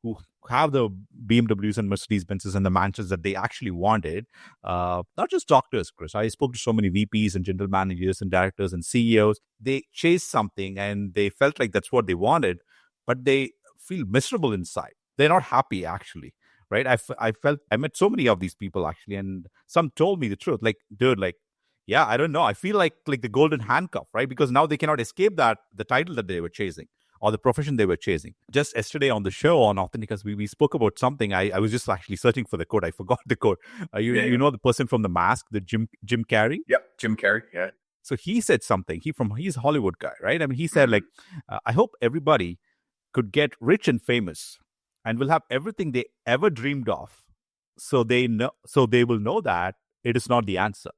who have the BMWs and Mercedes Benzes and the mansions that they actually wanted. Not just doctors, Chris. I spoke to so many VPs and general managers and directors and CEOs. They chased something and they felt like that's what they wanted, but they feel miserable inside. They're not happy, actually, right? I met so many of these people, actually, and some told me the truth. Like, dude, like, yeah, I don't know. I feel like the golden handcuff, right? Because now they cannot escape the title that they were chasing or the profession they were chasing. Just yesterday on the show on Authenticus, we spoke about something. I was just actually searching for the quote. I forgot the quote. You know the person from The Mask, the Jim Carrey? Yep, Jim Carrey, yeah. So he said something. He's a Hollywood guy, right? I mean, he said, like, I hope everybody could get rich and famous and will have everything they ever dreamed of, so they will know that it is not the answer.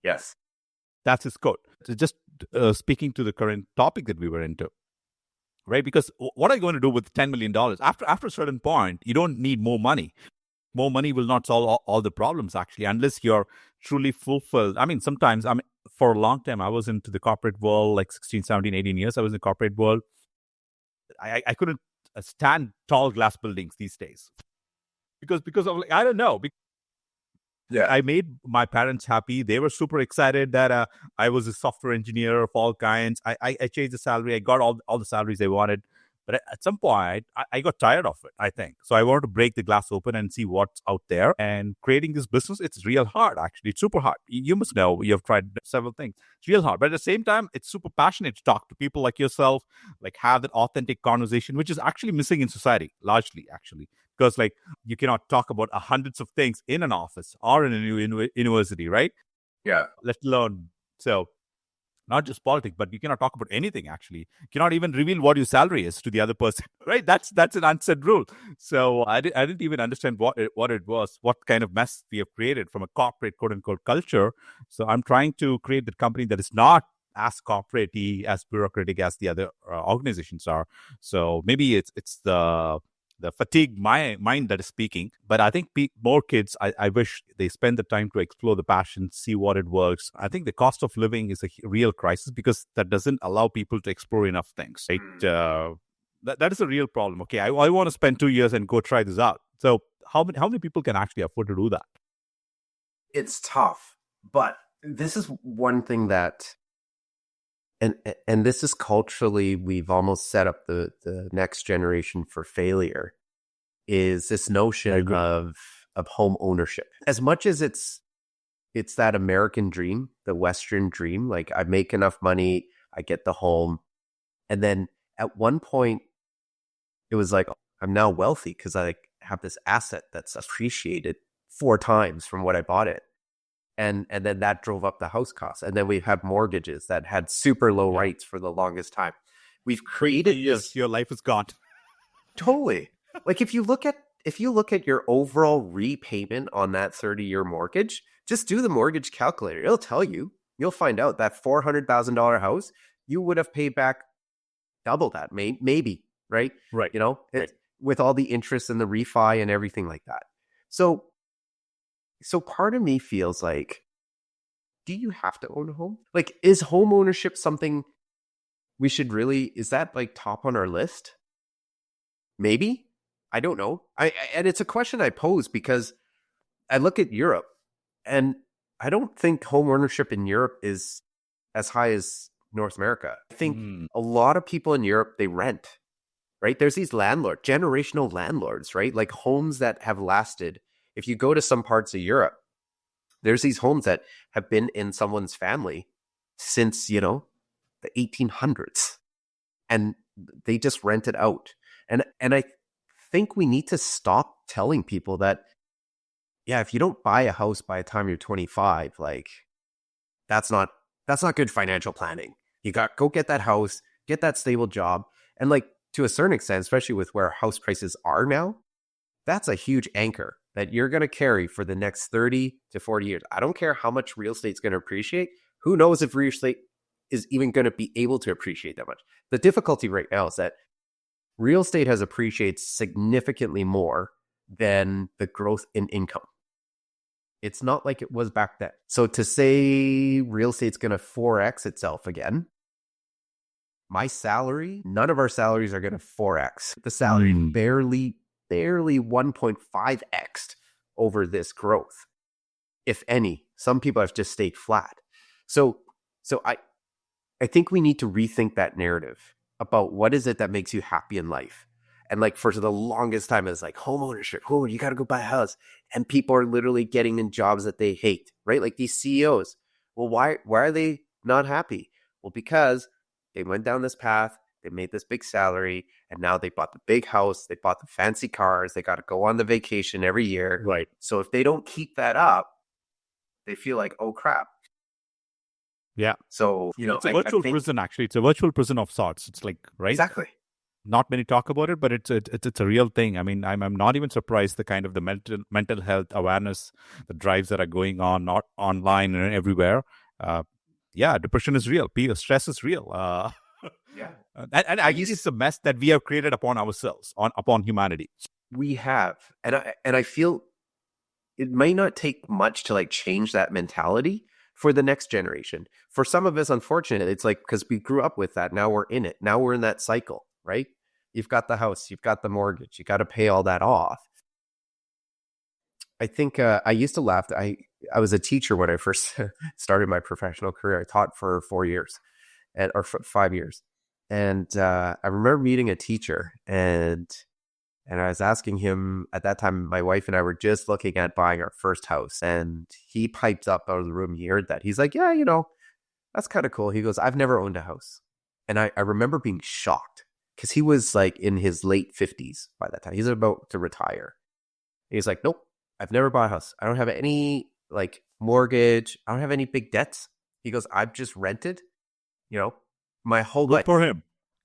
Yes. That's his quote. So just speaking to the current topic that we were into, right? Because what are you going to do with $10 million? After a certain point, you don't need more money. More money will not solve all the problems, actually, unless you're truly fulfilled. I mean, sometimes, for a long time, I was into the corporate world, like 16, 17, 18 years. I was in the corporate world. I couldn't stand tall glass buildings these days because of, like, I don't know. Yeah. I made my parents happy. They were super excited that I was a software engineer of all kinds. I changed the salary. I got all the salaries they wanted. But at some point, I got tired of it, I think. So I wanted to break the glass open and see what's out there. And creating this business, it's real hard, actually. It's super hard. You must know, you've tried several things. It's real hard. But at the same time, it's super passionate to talk to people like yourself, like have that authentic conversation, which is actually missing in society, largely, actually. Because, like, you cannot talk about hundreds of things in an office or in a university, right? Yeah. Let alone, so not just politics, but you cannot talk about anything, actually. You cannot even reveal what your salary is to the other person, right? That's an unsaid rule. So I didn't even understand what it was, what kind of mess we have created from a corporate, quote unquote, culture. So I'm trying to create the company that is not as corporate-y, as bureaucratic as the other organizations are. So maybe it's the fatigue mind that is speaking. But I think more kids, I wish they spend the time to explore the passion, see what it works. I think the cost of living is a real crisis because that doesn't allow people to explore enough things, right? That is a real problem. Okay, I want to spend 2 years and go try this out. So how many people can actually afford to do that? It's tough, but this is one thing that, and this is culturally, we've almost set up the next generation for failure, is this notion of home ownership. As much as it's that American dream, the Western dream, like I make enough money, I get the home. And then at one point, it was like, I'm now wealthy because I have this asset that's appreciated 4 times from what I bought it. And then that drove up the house costs. And then we've had mortgages that had super low rates for the longest time. We've created this. Your life is gone. Totally. Like if you look at your overall repayment on that 30-year mortgage, just do the mortgage calculator. It'll tell you. You'll find out that $400,000 house, you would have paid back double that, maybe, right? Right. You know, with all the interest and the refi and everything like that. So part of me feels like, do you have to own a home? Like, is home ownership something we should really, is that like top on our list? Maybe. I don't know. And it's a question I pose because I look at Europe and I don't think home ownership in Europe is as high as North America. I think a lot of people in Europe, they rent, right? There's these generational landlords, right? Like homes that have lasted. If you go to some parts of Europe, there's these homes that have been in someone's family since, the 1800s, and they just rent it out. And I think we need to stop telling people that, yeah, if you don't buy a house by the time you're 25, like that's not good financial planning. You go get that house, get that stable job. And like to a certain extent, especially with where house prices are now, that's a huge anchor that you're going to carry for the next 30 to 40 years. I don't care how much real estate's going to appreciate. Who knows if real estate is even going to be able to appreciate that much? The difficulty right now is that real estate has appreciated significantly more than the growth in income. It's not like it was back then. So to say real estate's going to 4x itself again, my salary, none of our salaries are going to 4x. The salary barely 1.5x over this growth, if any. Some people have just stayed flat. So I think we need to rethink that narrative about what is it that makes you happy in life. And like for the longest time, it's like home ownership. Oh, you got to go buy a house. And people are literally getting in jobs that they hate, right? Like these CEOs. Well, why are they not happy? Well, because they went down this path, they made this big salary, and now they bought the big house, they bought the fancy cars, they got to go on the vacation every year. Right. So if they don't keep that up, they feel like, oh crap. Yeah. So, it's a virtual prison, actually. It's a virtual prison of sorts. It's like, right? Exactly. Not many talk about it, but it's a real thing. I mean, I'm not even surprised the kind of the mental health awareness, the drives that are going on, not online and everywhere. Depression is real. Stress is real. And I guess it's a mess that we have created upon ourselves, upon humanity. We have, and I feel it may not take much to like change that mentality for the next generation. For some of us, unfortunately, it's like because we grew up with that. Now we're in it. Now we're in that cycle, right? You've got the house, you've got the mortgage, you got to pay all that off. I think I used to laugh. I was a teacher when I first started my professional career. I taught for 4 years, or 5 years. And I remember meeting a teacher, and I was asking him at that time. My wife and I were just looking at buying our first house, and he piped up out of the room. He heard that. He's like, "Yeah, that's kind of cool." He goes, "I've never owned a house," and I remember being shocked because he was like in his late 50s by that time. He's about to retire. He's like, "Nope, I've never bought a house. I don't have any like mortgage. I don't have any big debts." He goes, "I've just rented, my whole life."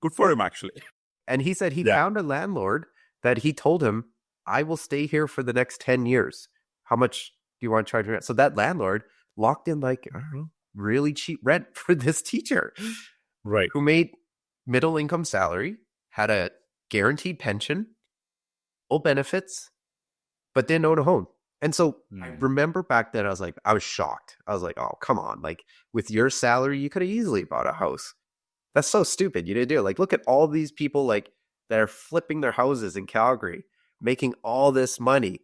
Good for him, actually. And he said he found a landlord that he told him, "I will stay here for the next 10 years. How much do you want to charge rent?" So that landlord locked in like, I don't know, really cheap rent for this teacher. Right. Who made middle income salary, had a guaranteed pension, full benefits, but didn't own a home. And so I remember back then, I was shocked. I was like, oh, come on. Like with your salary, you could have easily bought a house. That's so stupid. You didn't do it. Like, look at all these people like that are flipping their houses in Calgary, making all this money.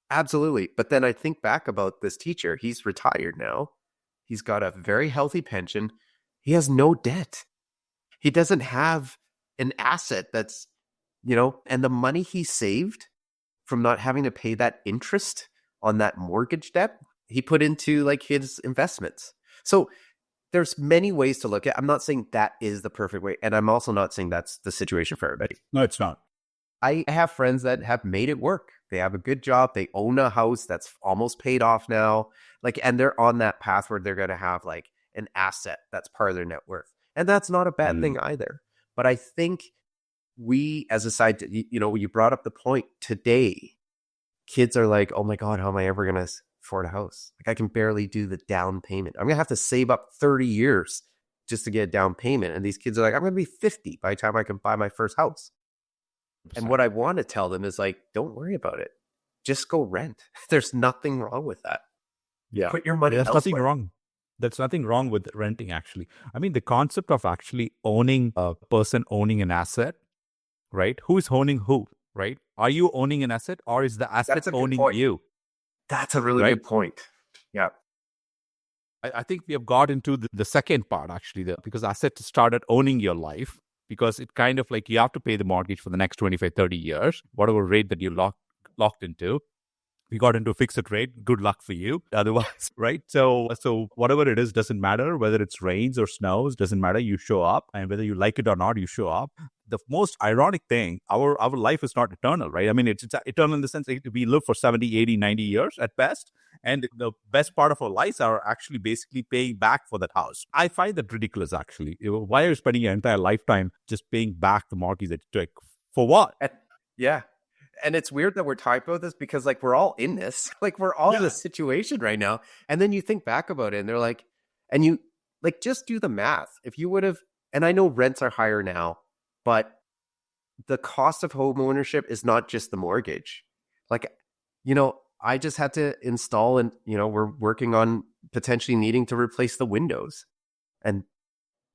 Absolutely. But then I think back about this teacher. He's retired now. He's got a very healthy pension. He has no debt. He doesn't have an asset that's, and the money he saved from not having to pay that interest on that mortgage debt, he put into like his investments. So there's many ways to look at it. I'm not saying that is the perfect way. And I'm also not saying that's the situation for everybody. No, it's not. I have friends that have made it work. They have a good job. They own a house that's almost paid off now. And they're on that path where they're going to have like an asset that's part of their net worth. And that's not a bad thing either. But I think we as a side, you brought up the point today, kids are like, oh my God, how am I ever going to afford a house? Like I can barely do the down payment. I'm going to have to save up 30 years just to get a down payment. And these kids are like, I'm going to be 50 by the time I can buy my first house. 100%. And what I want to tell them is like, don't worry about it. Just go rent. There's nothing wrong with that. Yeah. Put your money elsewhere. Nothing wrong. There's nothing wrong with renting, actually. I mean, the concept of actually owning a person owning an asset, right? Who is owning who, right? Are you owning an asset or is the asset owning you? That's a really good point. Yeah. I think we have got into the second part, actually, because asset started owning your life because it kind of like you have to pay the mortgage for the next 25, 30 years, whatever rate that you locked into. We got into a fixed rate. Good luck for you. Otherwise, right? So whatever it is, doesn't matter. Whether it's rains or snows, doesn't matter. You show up. And whether you like it or not, you show up. The most ironic thing, our life is not eternal, right? I mean, it's eternal in the sense that we live for 70, 80, 90 years at best. And the best part of our lives are actually basically paying back for that house. I find that ridiculous, actually. Why are you spending your entire lifetime just paying back the mortgage that you took? For what? Yeah. And it's weird that we're talking about this because like we're all in this, like we're all in this situation right now. And then you think back about it and they're like, and you like just do the math. If you would have, and I know rents are higher now, but the cost of home ownership is not just the mortgage. Like, I just had to install, and, we're working on potentially needing to replace the windows. And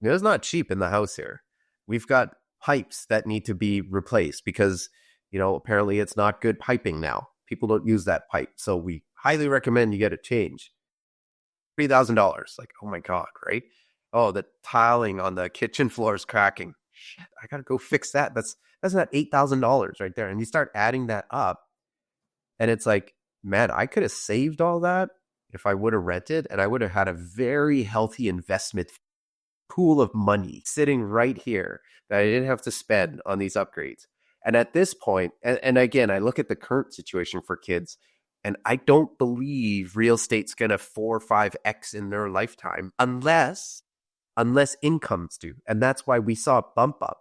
it's not cheap in the house here. We've got pipes that need to be replaced because, apparently it's not good piping now. People don't use that pipe. So we highly recommend you get it changed. $3,000. Like, oh my God, right? Oh, the tiling on the kitchen floor is cracking. Shit, I got to go fix that. That's not $8,000 right there. And you start adding that up, and it's like, man, I could have saved all that if I would have rented, and I would have had a very healthy investment pool of money sitting right here that I didn't have to spend on these upgrades. And at this point, and again, I look at the current situation for kids, and I don't believe real estate's going to 4 or 5x in their lifetime unless incomes do. And that's why we saw a bump up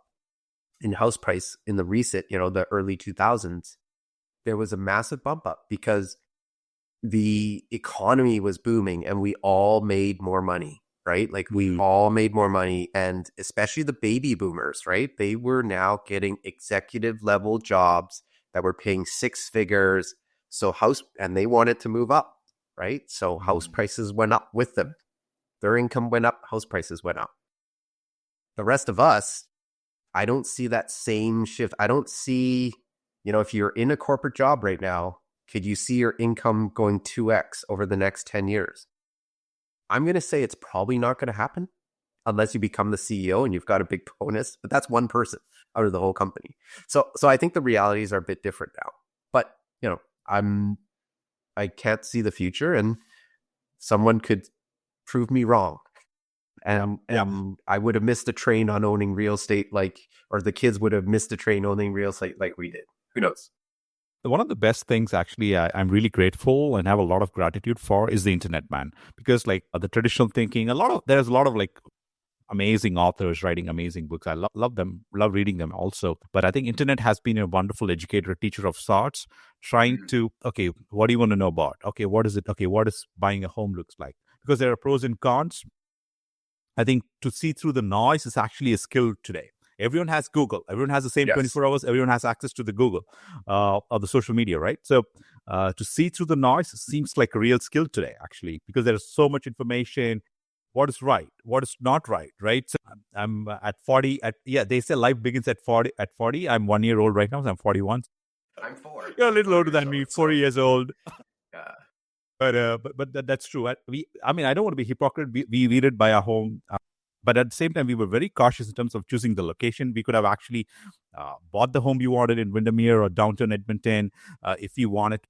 in house price in the recent, the early 2000s. There was a massive bump up because the economy was booming and we all made more money, right? Like we all made more money, and especially the baby boomers, right? They were now getting executive level jobs that were paying 6 figures. And they wanted to move up, right? So house prices went up with them. Their income went up, house prices went up. The rest of us, I don't see that same shift. I don't see, if you're in a corporate job right now, could you see your income going 2x over the next 10 years? I'm going to say it's probably not going to happen unless you become the CEO and you've got a big bonus, but that's one person out of the whole company. So I think the realities are a bit different now. But, I can't see the future, and someone could prove me wrong. And I would have missed a train on owning real estate, or the kids would have missed a train owning real estate like we did. Who knows? One of the best things, actually, I'm really grateful and have a lot of gratitude for is the internet, man. Because the traditional thinking, there's a lot of amazing authors writing amazing books. I love them, love reading them also. But I think internet has been a wonderful educator, teacher of sorts, trying to, okay, what do you want to know about? Okay, what is it? Okay, what is buying a home looks like? Because there are pros and cons. I think to see through the noise is actually a skill today. Everyone has Google. Everyone has the same 24 hours. Everyone has access to the Google or the social media, right? So to see through the noise seems like a real skill today, actually, because there is so much information. What is right? What is not right? Right? So I'm at 40. They say life begins at 40. At 40, I'm 1 year old right now. So I'm 41. I'm 4. You're a little older than me, 40 years old. Yeah. But that's true. I don't want to be hypocrite. We did buy a home, but at the same time, we were very cautious in terms of choosing the location. We could have actually bought the home you wanted in Windermere or downtown Edmonton if you wanted.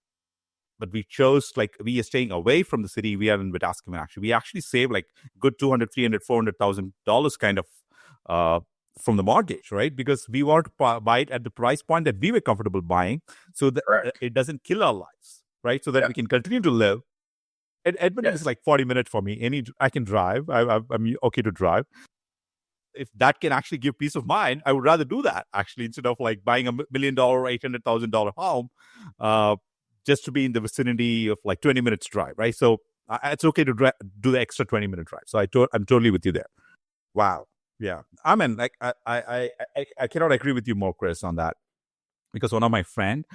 But we chose, we are staying away from the city. We are in Wetaskiwin, actually. We actually saved good $200,000, $300,000, $400,000 kind of from the mortgage, right? Because we want to buy it at the price point that we were comfortable buying so that it doesn't kill our lives, right? So that we can continue to live. Edmonton is 40 minutes for me. I can drive. I'm okay to drive. If that can actually give peace of mind, I would rather do that, actually, instead of buying $1 million, $800,000 home. Just to be in the vicinity of 20 minutes drive, right? So it's okay to do the extra 20-minute drive. So I'm totally with you there. Wow. Yeah. I mean, I cannot agree with you more, Chris, on that. Because one of my friend,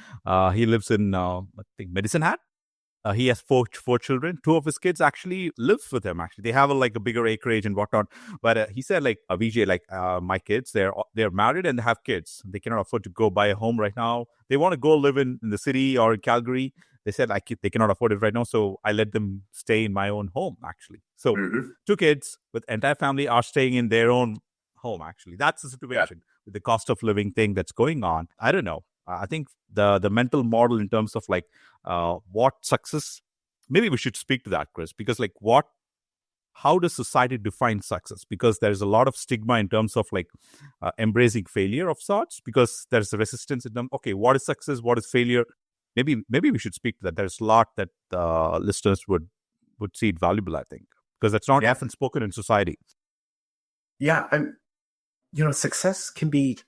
he lives in, I think, Medicine Hat. He has four children. 2 of his kids actually live with him. Actually, they have a bigger acreage and whatnot. But he said, Vijay, my kids, they're married and they have kids. They cannot afford to go buy a home right now. They want to go live in the city or in Calgary. They said they cannot afford it right now, so I let them stay in my own home. Actually, so 2 kids with entire family are staying in their own home. Actually, that's the situation with the cost of living thing that's going on. I don't know. I think the mental model in terms of what success, maybe we should speak to that, Chris, because how does society define success? Because there's a lot of stigma in terms of embracing failure of sorts, because there's a resistance in them. Okay, what is success? What is failure? Maybe we should speak to that. There's a lot that listeners would see it valuable, I think, because that's not often spoken in society. Yeah, success can be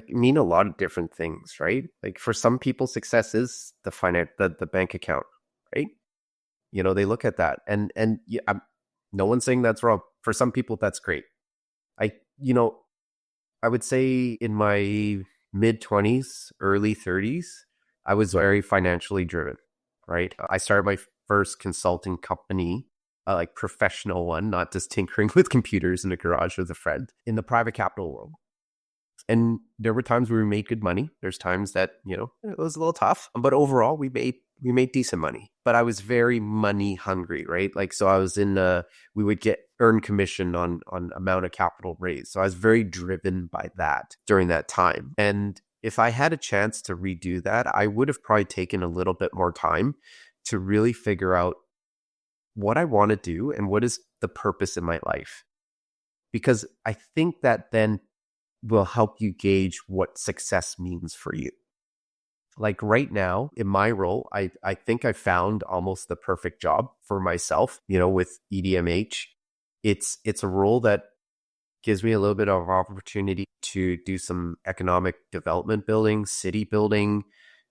mean a lot of different things, right? For some people, success is the bank account, right? They look at that, and no one's saying that's wrong. For some people, that's great. I would say in my mid 20s, early 30s, I was very financially driven, right? I started my first consulting company, like professional one, not just tinkering with computers in a garage with a friend, in the private capital world. And there were times where we made good money. There's times that, it was a little tough, but overall we made decent money. But I was very money hungry, right? Like, so I was we would earn commission on amount of capital raised. So I was very driven by that during that time. And if I had a chance to redo that, I would have probably taken a little bit more time to really figure out what I want to do and what is the purpose in my life. Because I think that then will help you gauge what success means for you. Like right now in my role, I think I found almost the perfect job for myself, with EDMH. It's a role that gives me a little bit of opportunity to do some economic development building, city building.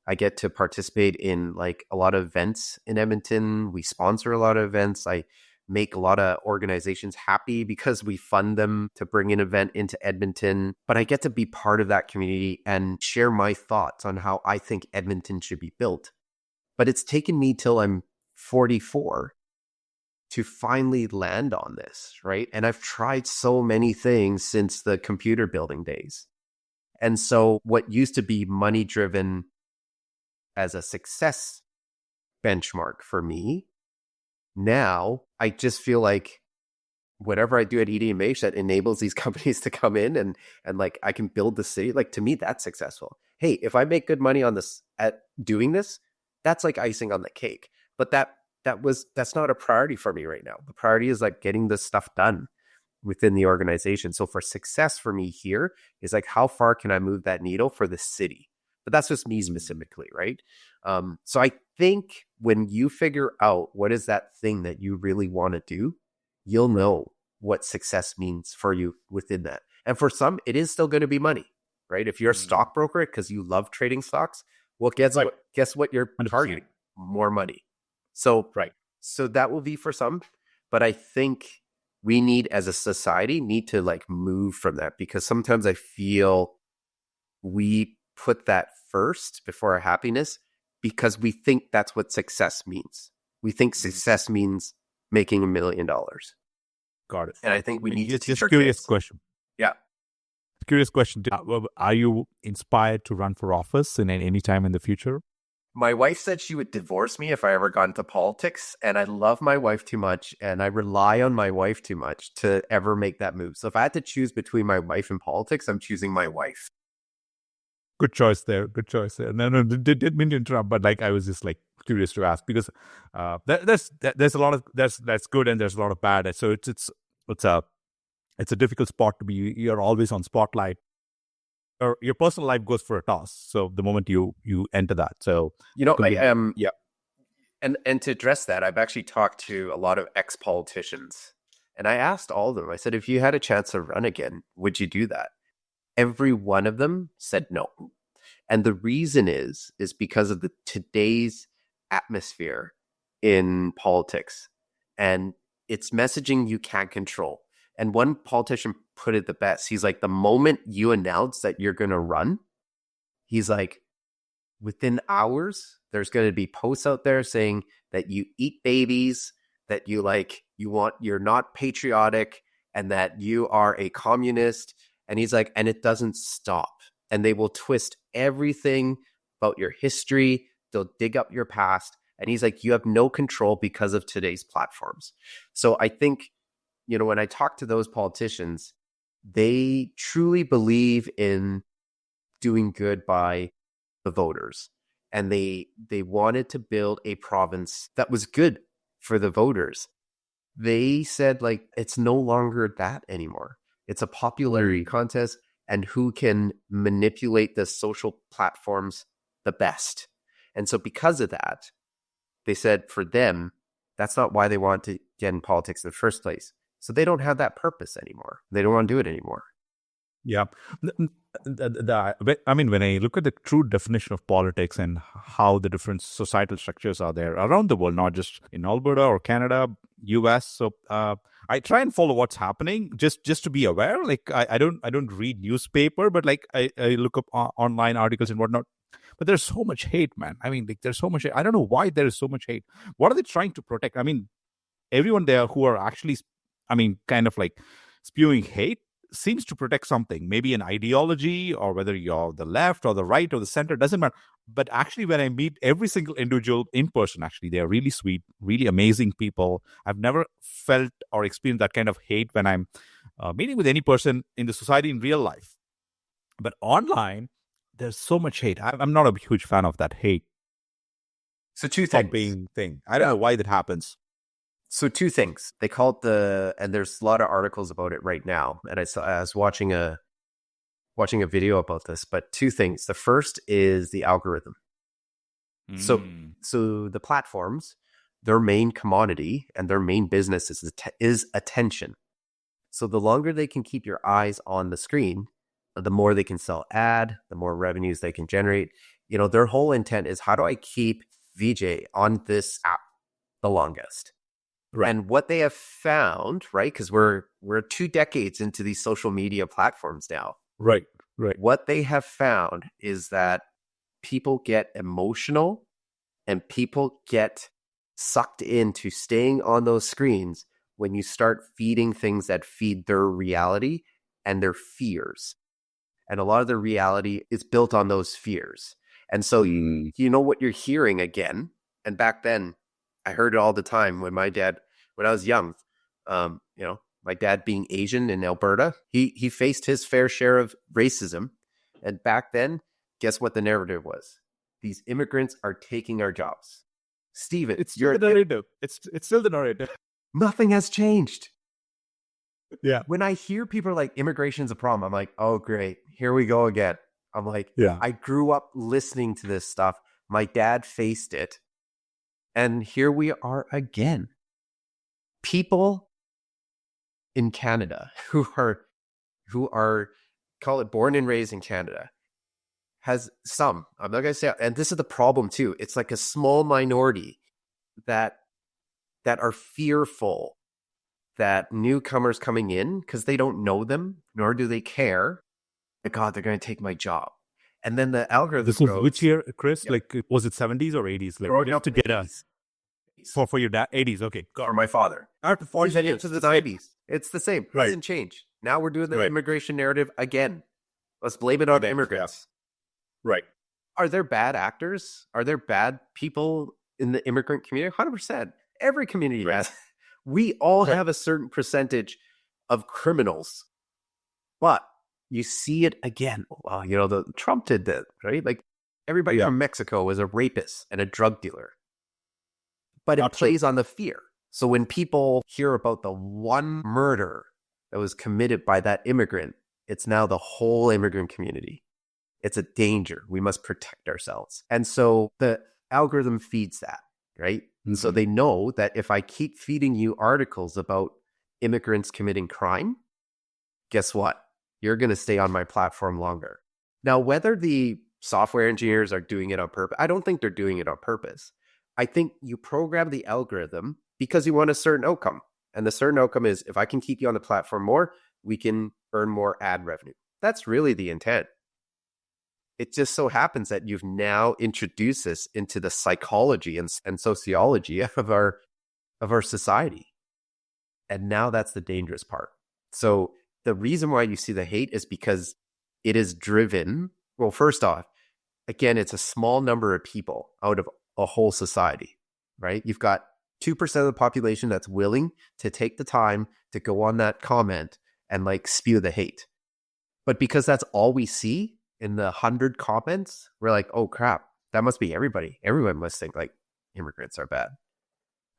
I get to participate in like a lot of events in Edmonton. We sponsor a lot of events. I make a lot of organizations happy because we fund them to bring an event into Edmonton. But I get to be part of that community and share my thoughts on how I think Edmonton should be built. But it's taken me till I'm 44 to finally land on this, right? And I've tried so many things since the computer building days. And so what used to be money driven as a success benchmark for me, now I just feel like whatever I do at EDMH that enables these companies to come in and like I can build the city, like to me, that's successful. Hey, if I make good money on this at doing this, that's like icing on the cake. But that's not a priority for me right now. The priority is like getting this stuff done within the organization. So for success for me here is like, how far can I move that needle for the city? But that's just me specifically, right? So I think when you figure out what is that thing that you really want to do, you'll know what success means for you within that. And for some, it is still going to be money, right? If you're a stockbroker because you love trading stocks, well, guess what you're 100%. targeting? More money. So that will be for some. But I think we as a society, need to like move from that, because sometimes I feel we put that first before our happiness because we think that's what success means. We think success means making $1 million. Got it. And I think we need to teach our curious kids. question. Yeah. Curious question. Are you inspired to run for office in any time in the future? My wife said she would divorce me if I ever got into politics, and I love my wife too much, and I rely on my wife too much to ever make that move. So if I had to choose between my wife and politics, I'm choosing my wife. Good choice there. No, didn't mean to interrupt, but like I was just like curious to ask because there's a lot of that's good and there's a lot of bad. So it's a difficult spot to be. You're always on spotlight. Or your personal life goes for a toss. So the moment you enter that, so yeah. And to address that, I've actually talked to a lot of ex-politicians, and I asked all of them. I said, if you had a chance to run again, would you do that? Every one of them said no. And the reason is because of today's atmosphere in politics, and it's messaging you can't control. And one politician put it the best. He's like, the moment you announce that you're going to run, he's like, within hours, there's going to be posts out there saying that you eat babies, that you're not patriotic, and that you are a communist. And he's like, and it doesn't stop. And they will twist everything about your history. They'll dig up your past. And he's like, you have no control because of today's platforms. So I think, when I talk to those politicians, they truly believe in doing good by the voters. And they wanted to build a province that was good for the voters. They said, like, it's no longer that anymore. It's a popularity contest and who can manipulate the social platforms the best. And so because of that, they said for them, that's not why they want to get in politics in the first place. So they don't have that purpose anymore. They don't want to do it anymore. Yeah. I mean, when I look at the true definition of politics and how the different societal structures are there around the world, not just in Alberta or Canada, US. So I try and follow what's happening just to be aware. Like I don't read newspaper, but like I look up online articles and whatnot. But there's so much hate, man. I mean, like there's so much hate. I don't know why there is so much hate. What are they trying to protect? I mean, everyone there who are actually, I mean, kind of like spewing hate seems to protect something, maybe an ideology, or whether you're the left or the right or the center, doesn't matter. But actually, when I meet every single individual in person, actually, they're really sweet, really amazing people. I've never felt or experienced that kind of hate when I'm meeting with any person in the society in real life. But online, there's so much hate. I'm not a huge fan of that hate. So two things. Pumping thing. I don't know why that happens. So two things. They call it and there's a lot of articles about it right now. And I was watching a video about this, but two things. The first is the algorithm. So the platforms, their main commodity and their main business is attention. So the longer they can keep your eyes on the screen, the more they can sell ad, the more revenues they can generate. Their whole intent is, how do I keep VJ on this app the longest? Right. And what they have found, right, because we're 2 decades into these social media platforms now. Right. What they have found is that people get emotional and people get sucked into staying on those screens when you start feeding things that feed their reality and their fears. And a lot of their reality is built on those fears. And so, what you're hearing again, and back then, I heard it all the time when I was young, my dad being Asian in Alberta, he faced his fair share of racism. And back then, guess what the narrative was? These immigrants are taking our jobs. Steven, it's still the narrative. It's still the narrative. Nothing has changed. Yeah. When I hear people are like, immigration's a problem, I'm like, oh, great. Here we go again. I'm like, I grew up listening to this stuff. My dad faced it. And here we are again. People in Canada who are call it born and raised in Canada has some, I'm not going to say, and this is the problem too. It's like a small minority that are fearful that newcomers coming in, because they don't know them, nor do they care, God, they're going to take my job. And then the algorithm This was which year, Chris? Yep. Like, was it 70s or 80s? Like, Growing up to get us for your dad, 80s. Okay, or my father. After 40 years to the 90s, it's the same. Right. Doesn't change. Now we're doing the immigration narrative again. Let's blame it on immigrants. Right. Are there bad actors? Are there bad people in the immigrant community? 100%. Every community has. We all have a certain percentage of criminals, but you see it again. Well, the Trump did that, right? Like everybody from Mexico was a rapist and a drug dealer, but it plays on the fear. So when people hear about the one murder that was committed by that immigrant, it's now the whole immigrant community. It's a danger. We must protect ourselves. And so the algorithm feeds that, right? And so they know that if I keep feeding you articles about immigrants committing crime, guess what? You're going to stay on my platform longer. Now, whether the software engineers are doing it on purpose, I don't think they're doing it on purpose. I think you program the algorithm because you want a certain outcome. And the certain outcome is, if I can keep you on the platform more, we can earn more ad revenue. That's really the intent. It just so happens that you've now introduced this into the psychology and sociology of our society. And now that's the dangerous part. So the reason why you see the hate is because it is driven. Well, first off, again, it's a small number of people out of a whole society, right? You've got 2% of the population that's willing to take the time to go on that comment and like spew the hate. But because that's all we see in the 100 comments, we're like, oh crap, that must be everybody. Everyone must think like immigrants are bad.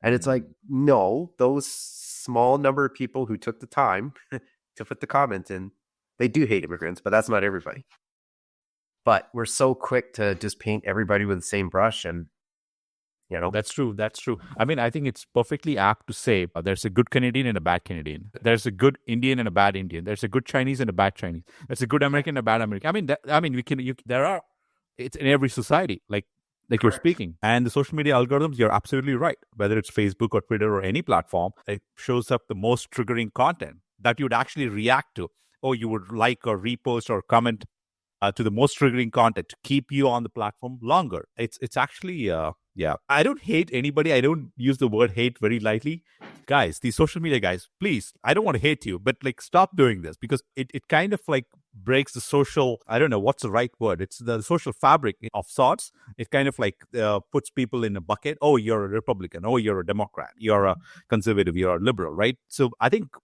And it's like, no, those small number of people who took the time to put the comment in, they do hate immigrants, but that's not everybody. But we're so quick to just paint everybody with the same brush, and That's true. I mean, I think it's perfectly apt to say there's a good Canadian and a bad Canadian. There's a good Indian and a bad Indian. There's a good Chinese and a bad Chinese. There's a good American and a bad American. It's in every society. Like like you're speaking. And the social media algorithms, you're absolutely right. Whether it's Facebook or Twitter or any platform, it shows up the most triggering content that you would actually react to, or you would like or repost or comment to the most triggering content to keep you on the platform longer. It's actually yeah. I don't hate anybody. I don't use the word hate very lightly. Guys, these social media guys, please, I don't want to hate you, but like stop doing this, because it kind of like breaks the social, I don't know what's the right word. It's the social fabric of sorts. It kind of like puts people in a bucket. Oh, you're a Republican. Oh, you're a Democrat. You're a conservative. You're a liberal, right? So I think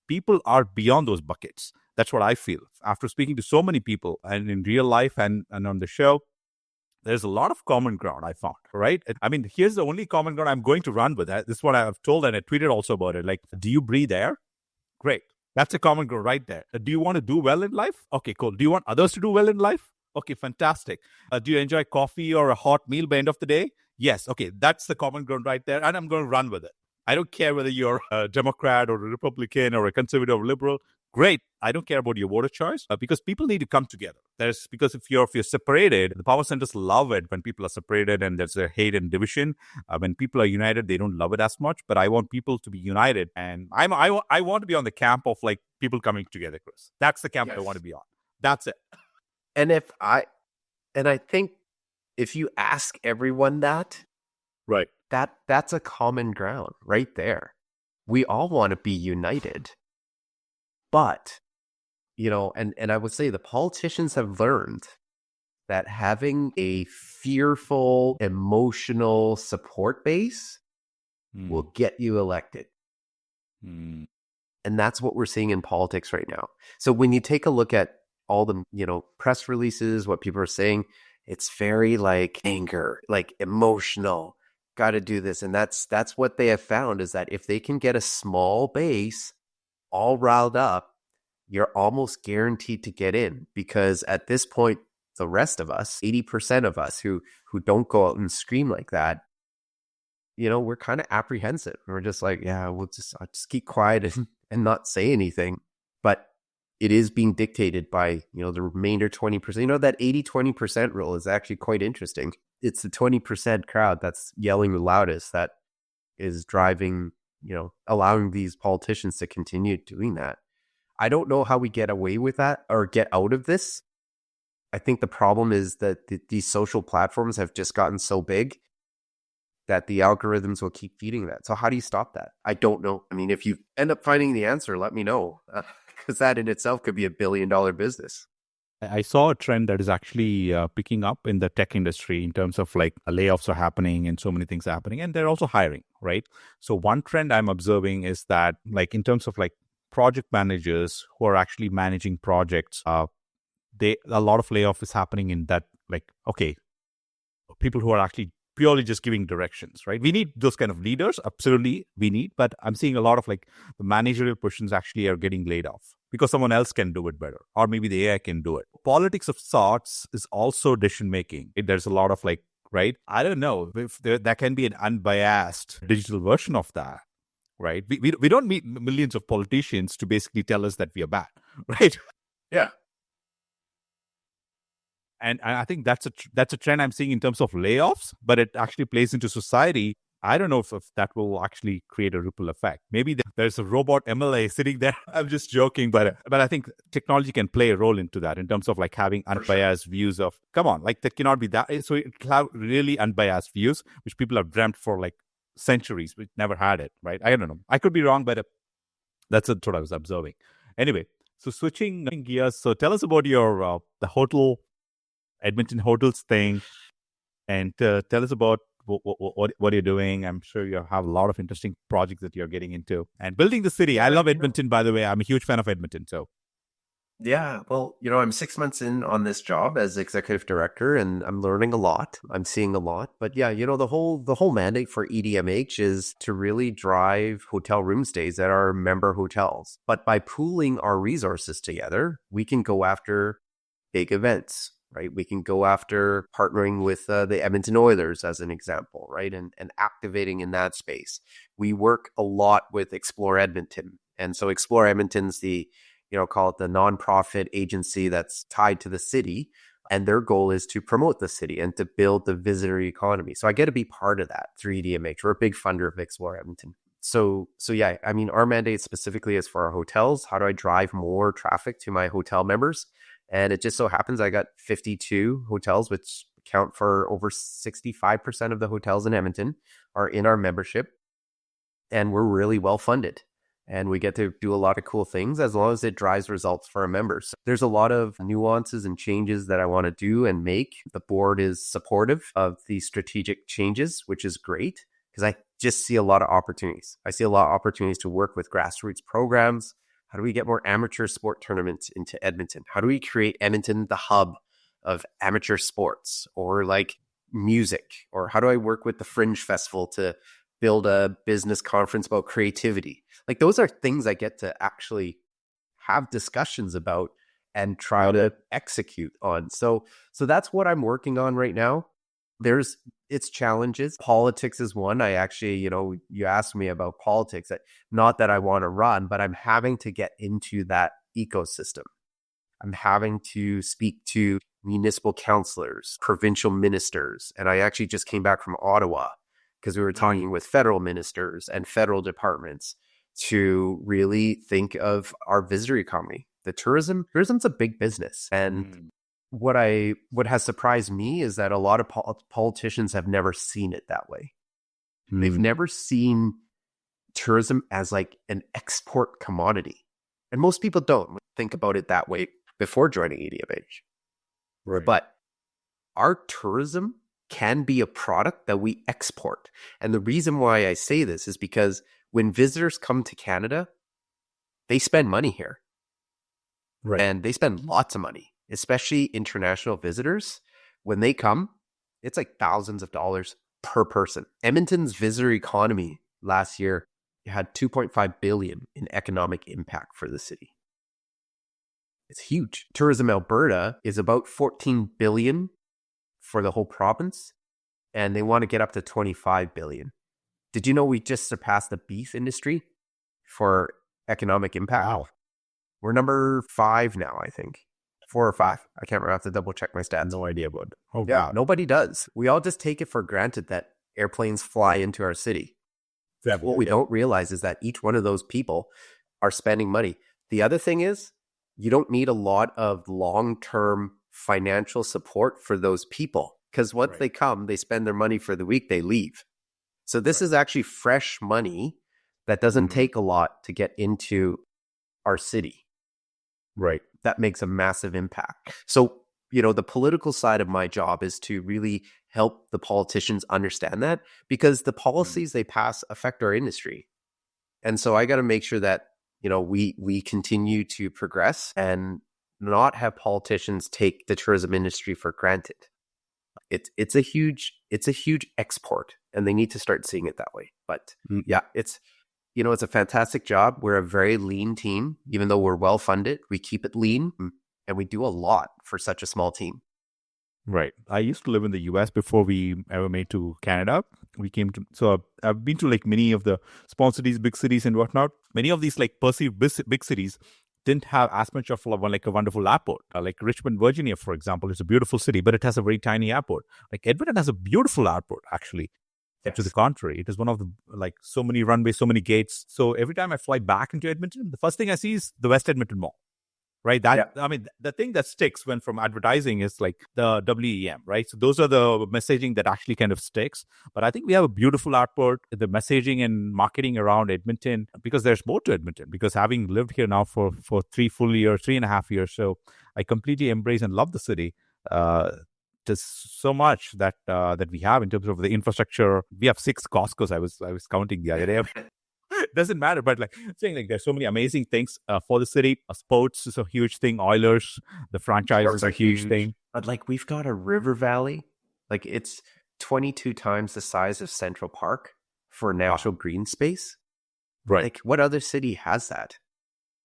people are beyond those buckets. That's what I feel. After speaking to so many people and in real life and on the show, there's a lot of common ground I found, right? I mean, here's the only common ground I'm going to run with. This is what I've told, and I tweeted also about it. Like, do you breathe air? Great. That's a common ground right there. Do you want to do well in life? Okay, cool. Do you want others to do well in life? Okay, fantastic. Do you enjoy coffee or a hot meal by the end of the day? Yes. Okay, that's the common ground right there, and I'm going to run with it. I don't care whether you're a Democrat or a Republican or a conservative or liberal. Great. I don't care about your voter choice because people need to come together. Because if you're separated, the power centers love it when people are separated and there's a hate and division. When people are united, they don't love it as much. But I want people to be united, and I want to be on the camp of like people coming together, Chris. That's the camp I want to be on. That's it. And I think if you ask everyone that, right, that's a common ground right there. We all want to be united. But, and I would say the politicians have learned that having a fearful, emotional support base will get you elected. And that's what we're seeing in politics right now. So when you take a look at all the, press releases, what people are saying, it's very like anger, like emotional, got to do this. And that's what they have found, is that if they can get a small base all riled up, you're almost guaranteed to get in, because at this point, the rest of us, 80% of us who don't go out and scream like that, we're kind of apprehensive. We're just like, yeah, I'll just keep quiet and not say anything. But it is being dictated by, the remainder 20%. That 80-20% rule is actually quite interesting. It's the 20% crowd that's yelling the loudest that is driving, allowing these politicians to continue doing that. I don't know how we get away with that or get out of this. I think the problem is that these social platforms have just gotten so big that the algorithms will keep feeding that. So how do you stop that? I don't know. I mean, if you end up finding the answer, let me know, because that in itself could be $1 billion business. I saw a trend that is actually picking up in the tech industry in terms of like layoffs are happening and so many things are happening, and they're also hiring, right? So one trend I'm observing is that like in terms of like project managers who are actually managing projects, a lot of layoff is happening in that, like, okay, people who are actually purely just giving directions, right? We need those kind of leaders, absolutely we need, but I'm seeing a lot of like the managerial positions actually are getting laid off because someone else can do it better, or maybe the AI can do it. Politics of sorts is also decision making. There's a lot of like, right? I don't know if there can be an unbiased digital version of that. Right. We don't meet millions of politicians to basically tell us that we are bad. Right. Yeah. And I think that's a trend I'm seeing in terms of layoffs, but it actually plays into society. I don't know if that will actually create a ripple effect. Maybe there's a robot MLA sitting there. I'm just joking, but I think technology can play a role into that in terms of like having unbiased views of, come on, like that cannot be that. So it have really unbiased views, which people have dreamt for like centuries, but never had it, right? I don't know. I could be wrong, but that's what I was observing. Anyway, so switching gears. So tell us about your the hotel, Edmonton hotels thing, and tell us about what you're doing. I'm sure you have a lot of interesting projects that you're getting into and building the city. I love Edmonton, by the way. I'm a huge fan of Edmonton. So. Yeah, well, I'm 6 months in on this job as executive director, and I'm learning a lot. I'm seeing a lot. But yeah, the whole mandate for EDMH is to really drive hotel room stays at our member hotels. But by pooling our resources together, we can go after big events, right? We can go after partnering with the Edmonton Oilers as an example, right? And activating in that space. We work a lot with Explore Edmonton. And so Explore Edmonton's call it the nonprofit agency that's tied to the city, And their goal is to promote the city and to build the visitor economy. So I get to be part of that through EDMH. We're a big funder of Explore Edmonton. So yeah, I mean, our mandate specifically is for our hotels. How do I drive more traffic to my hotel members? And it just so happens I got 52 hotels, which account for over 65% of the hotels in Edmonton are in our membership. And we're really well funded. And we get to do a lot of cool things as long as it drives results for our members. There's a lot of nuances and changes that I want to do and make. The board is supportive of these strategic changes, which is great because I just see a lot of opportunities. I see a lot of opportunities to work with grassroots programs. How do we get more amateur sport tournaments into Edmonton? How do we create Edmonton the hub of amateur sports or like music? Or how do I work with the Fringe Festival to build a business conference about creativity? Like those are things I get to actually have discussions about and try to execute on. So that's what I'm working on right now. There's its challenges. Politics is one. I actually, you asked me about politics. Not that I want to run, but I'm having to get into that ecosystem. I'm having to speak to municipal councillors, provincial ministers. And I actually just came back from Ottawa because we were talking with federal ministers and federal departments to really think of our visitor economy. The tourism's a big business. And what has surprised me is that a lot of politicians have never seen it that way. They've never seen tourism as like an export commodity. And most people don't think about it that way before joining EDMH. Right. But our tourism can be a product that we export. And the reason why I say this is because when visitors come to Canada, they spend money here. Right. And they spend lots of money, especially international visitors. When they come, it's like thousands of dollars per person. Edmonton's visitor economy last year had 2.5 billion in economic impact for the city. It's huge. Tourism Alberta is about 14 billion for the whole province, and they want to get up to 25 billion. Did you know we just surpassed the beef industry for economic impact? Wow. We're number 5 now, I think. 4 or 5. I can't remember. I have to double check my stats. No idea about it. Oh, yeah, God. Nobody does. We all just take it for granted that airplanes fly into our city. What we don't realize is that each one of those people are spending money. The other thing is, you don't need a lot of long-term financial support for those people because once they come, they spend their money for the week, they leave. So this is actually fresh money that doesn't take a lot to get into our city. Right. That makes a massive impact. So, the political side of my job is to really help the politicians understand that because the policies they pass affect our industry. And so I got to make sure that, we continue to progress and not have politicians take the tourism industry for granted. It's a huge export, and they need to start seeing it that way. But yeah, it's a fantastic job. We're a very lean team, even though we're well funded. We keep it lean, and we do a lot for such a small team. Right. I used to live in the US before we ever made to Canada. So I've been to like many of the small cities, big cities, and whatnot. Many of these like perceived big cities didn't have as much of like a wonderful airport. Like Richmond, Virginia, for example, is a beautiful city, but it has a very tiny airport. Like Edmonton has a beautiful airport, actually. Yes. To the contrary, it is one of the like so many runways, so many gates. So every time I fly back into Edmonton, the first thing I see is the West Edmonton Mall. Right. I mean, the thing that sticks from advertising is like the WEM, right? So those are the messaging that actually kind of sticks. But I think we have a beautiful airport, the messaging and marketing around Edmonton, because there's more to Edmonton, because having lived here now for 3.5 years. So I completely embrace and love the city. There's so much that we have in terms of the infrastructure. We have 6 Costco's. I was counting the other day. Doesn't matter, but like saying like there's so many amazing things for the city. Sports is a huge thing. Oilers, the franchise is a huge thing. But like we've got a river valley, like it's 22 times the size of Central Park for natural green space. Right. Like what other city has that?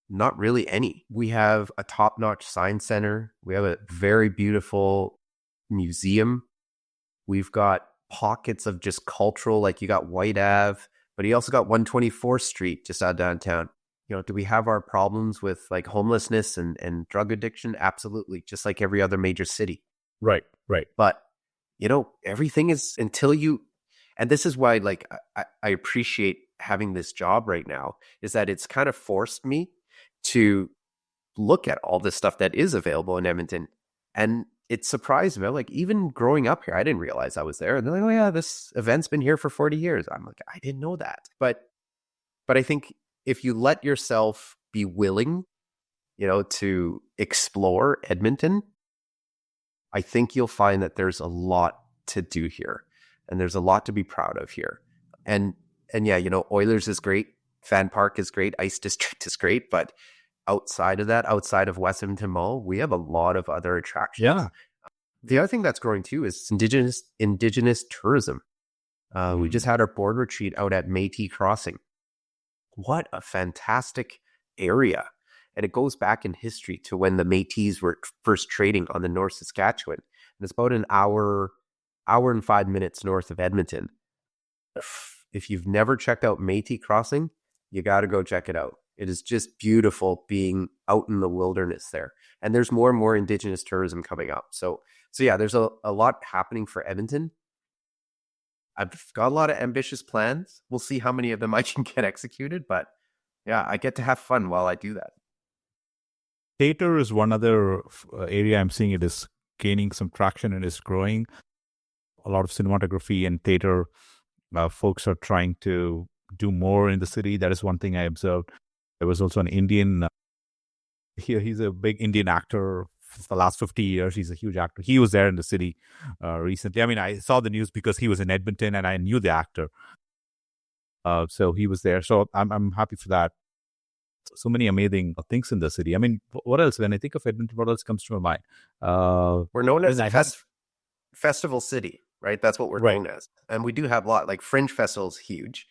Not really any. We have a top-notch science center. We have a very beautiful museum. We've got pockets of just cultural, like you got White Ave, but you also got 124th Street just out downtown. Do we have our problems with like homelessness and drug addiction? Absolutely. Just like every other major city. Right. But, everything is until you, and this is why, like, I appreciate having this job right now, is that it's kind of forced me to look at all this stuff that is available in Edmonton. And it surprised me. Like, even growing up here, I didn't realize I was there. And they're like, oh yeah, this event's been here for 40 years. I'm like, I didn't know that. But I think if you let yourself be willing, to explore Edmonton, I think you'll find that there's a lot to do here and there's a lot to be proud of here. And yeah, Oilers is great. Fan Park is great. Ice District is great. But outside of that, outside of West Edmonton Mall, we have a lot of other attractions. Yeah. The other thing that's growing too is indigenous tourism. We just had our board retreat out at Métis Crossing. What a fantastic area. And it goes back in history to when the Métis were first trading on the North Saskatchewan. And it's about an hour and 5 minutes north of Edmonton. If you've never checked out Métis Crossing, you got to go check it out. It is just beautiful being out in the wilderness there. And there's more and more indigenous tourism coming up. So yeah, there's a lot happening for Edmonton. I've got a lot of ambitious plans. We'll see how many of them I can get executed. But yeah, I get to have fun while I do that. Theater is one other area I'm seeing it is gaining some traction and is growing. A lot of cinematography and theater folks are trying to do more in the city. That is one thing I observed. There was also an Indian, he's a big Indian actor for the last 50 years. He's a huge actor. He was there in the city recently. I mean, I saw the news because he was in Edmonton and I knew the actor. So he was there. So I'm happy for that. So many amazing things in the city. I mean, what else? When I think of Edmonton, what else comes to my mind? We're known as Festival City, right? That's what we're known as. And we do have a lot. Like Fringe Festival's huge.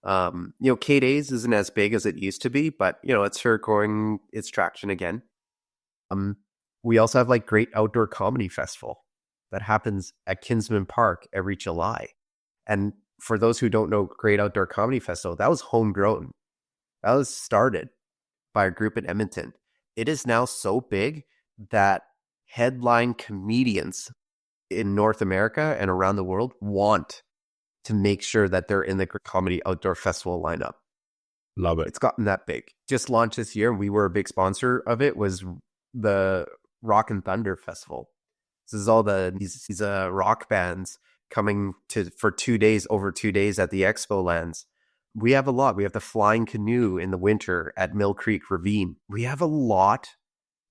K-Days isn't as big as it used to be, but, it's growing its traction again. We also have like Great Outdoor Comedy Festival that happens at Kinsman Park every July. And for those who don't know Great Outdoor Comedy Festival, that was homegrown. That was started by a group in Edmonton. It is now so big that headline comedians in North America and around the world want to make sure that they're in the Comedy Outdoor Festival lineup. Love it. It's gotten that big. Just launched this year. We were a big sponsor of it. Was the Rock and Thunder Festival. This is all these rock bands coming for 2 days, over 2 days at the Expo lands. We have a lot. We have the Flying Canoe in the winter at Mill Creek Ravine. We have a lot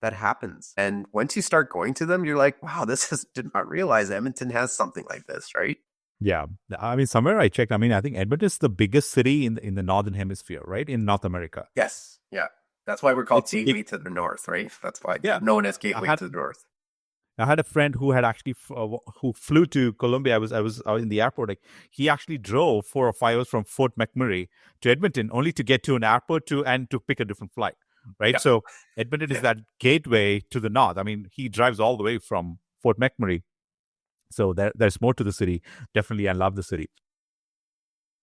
that happens. And once you start going to them, you're like, wow, did not realize Edmonton has something like this, right? Yeah. I mean, somewhere I checked, I think Edmonton is the biggest city in the Northern Hemisphere, right? In North America. Yes. Yeah. That's why we're called Gateway to the North, right? That's why known as Gateway to the North. I had a friend who had actually who flew to Colombia. I was in the airport. Like, he actually drove 4 or 5 hours from Fort McMurray to Edmonton, only to get to an airport to pick a different flight. Right. Yeah. So Edmonton is that gateway to the north. I mean, he drives all the way from Fort McMurray. So there's more to the city. Definitely, I love the city.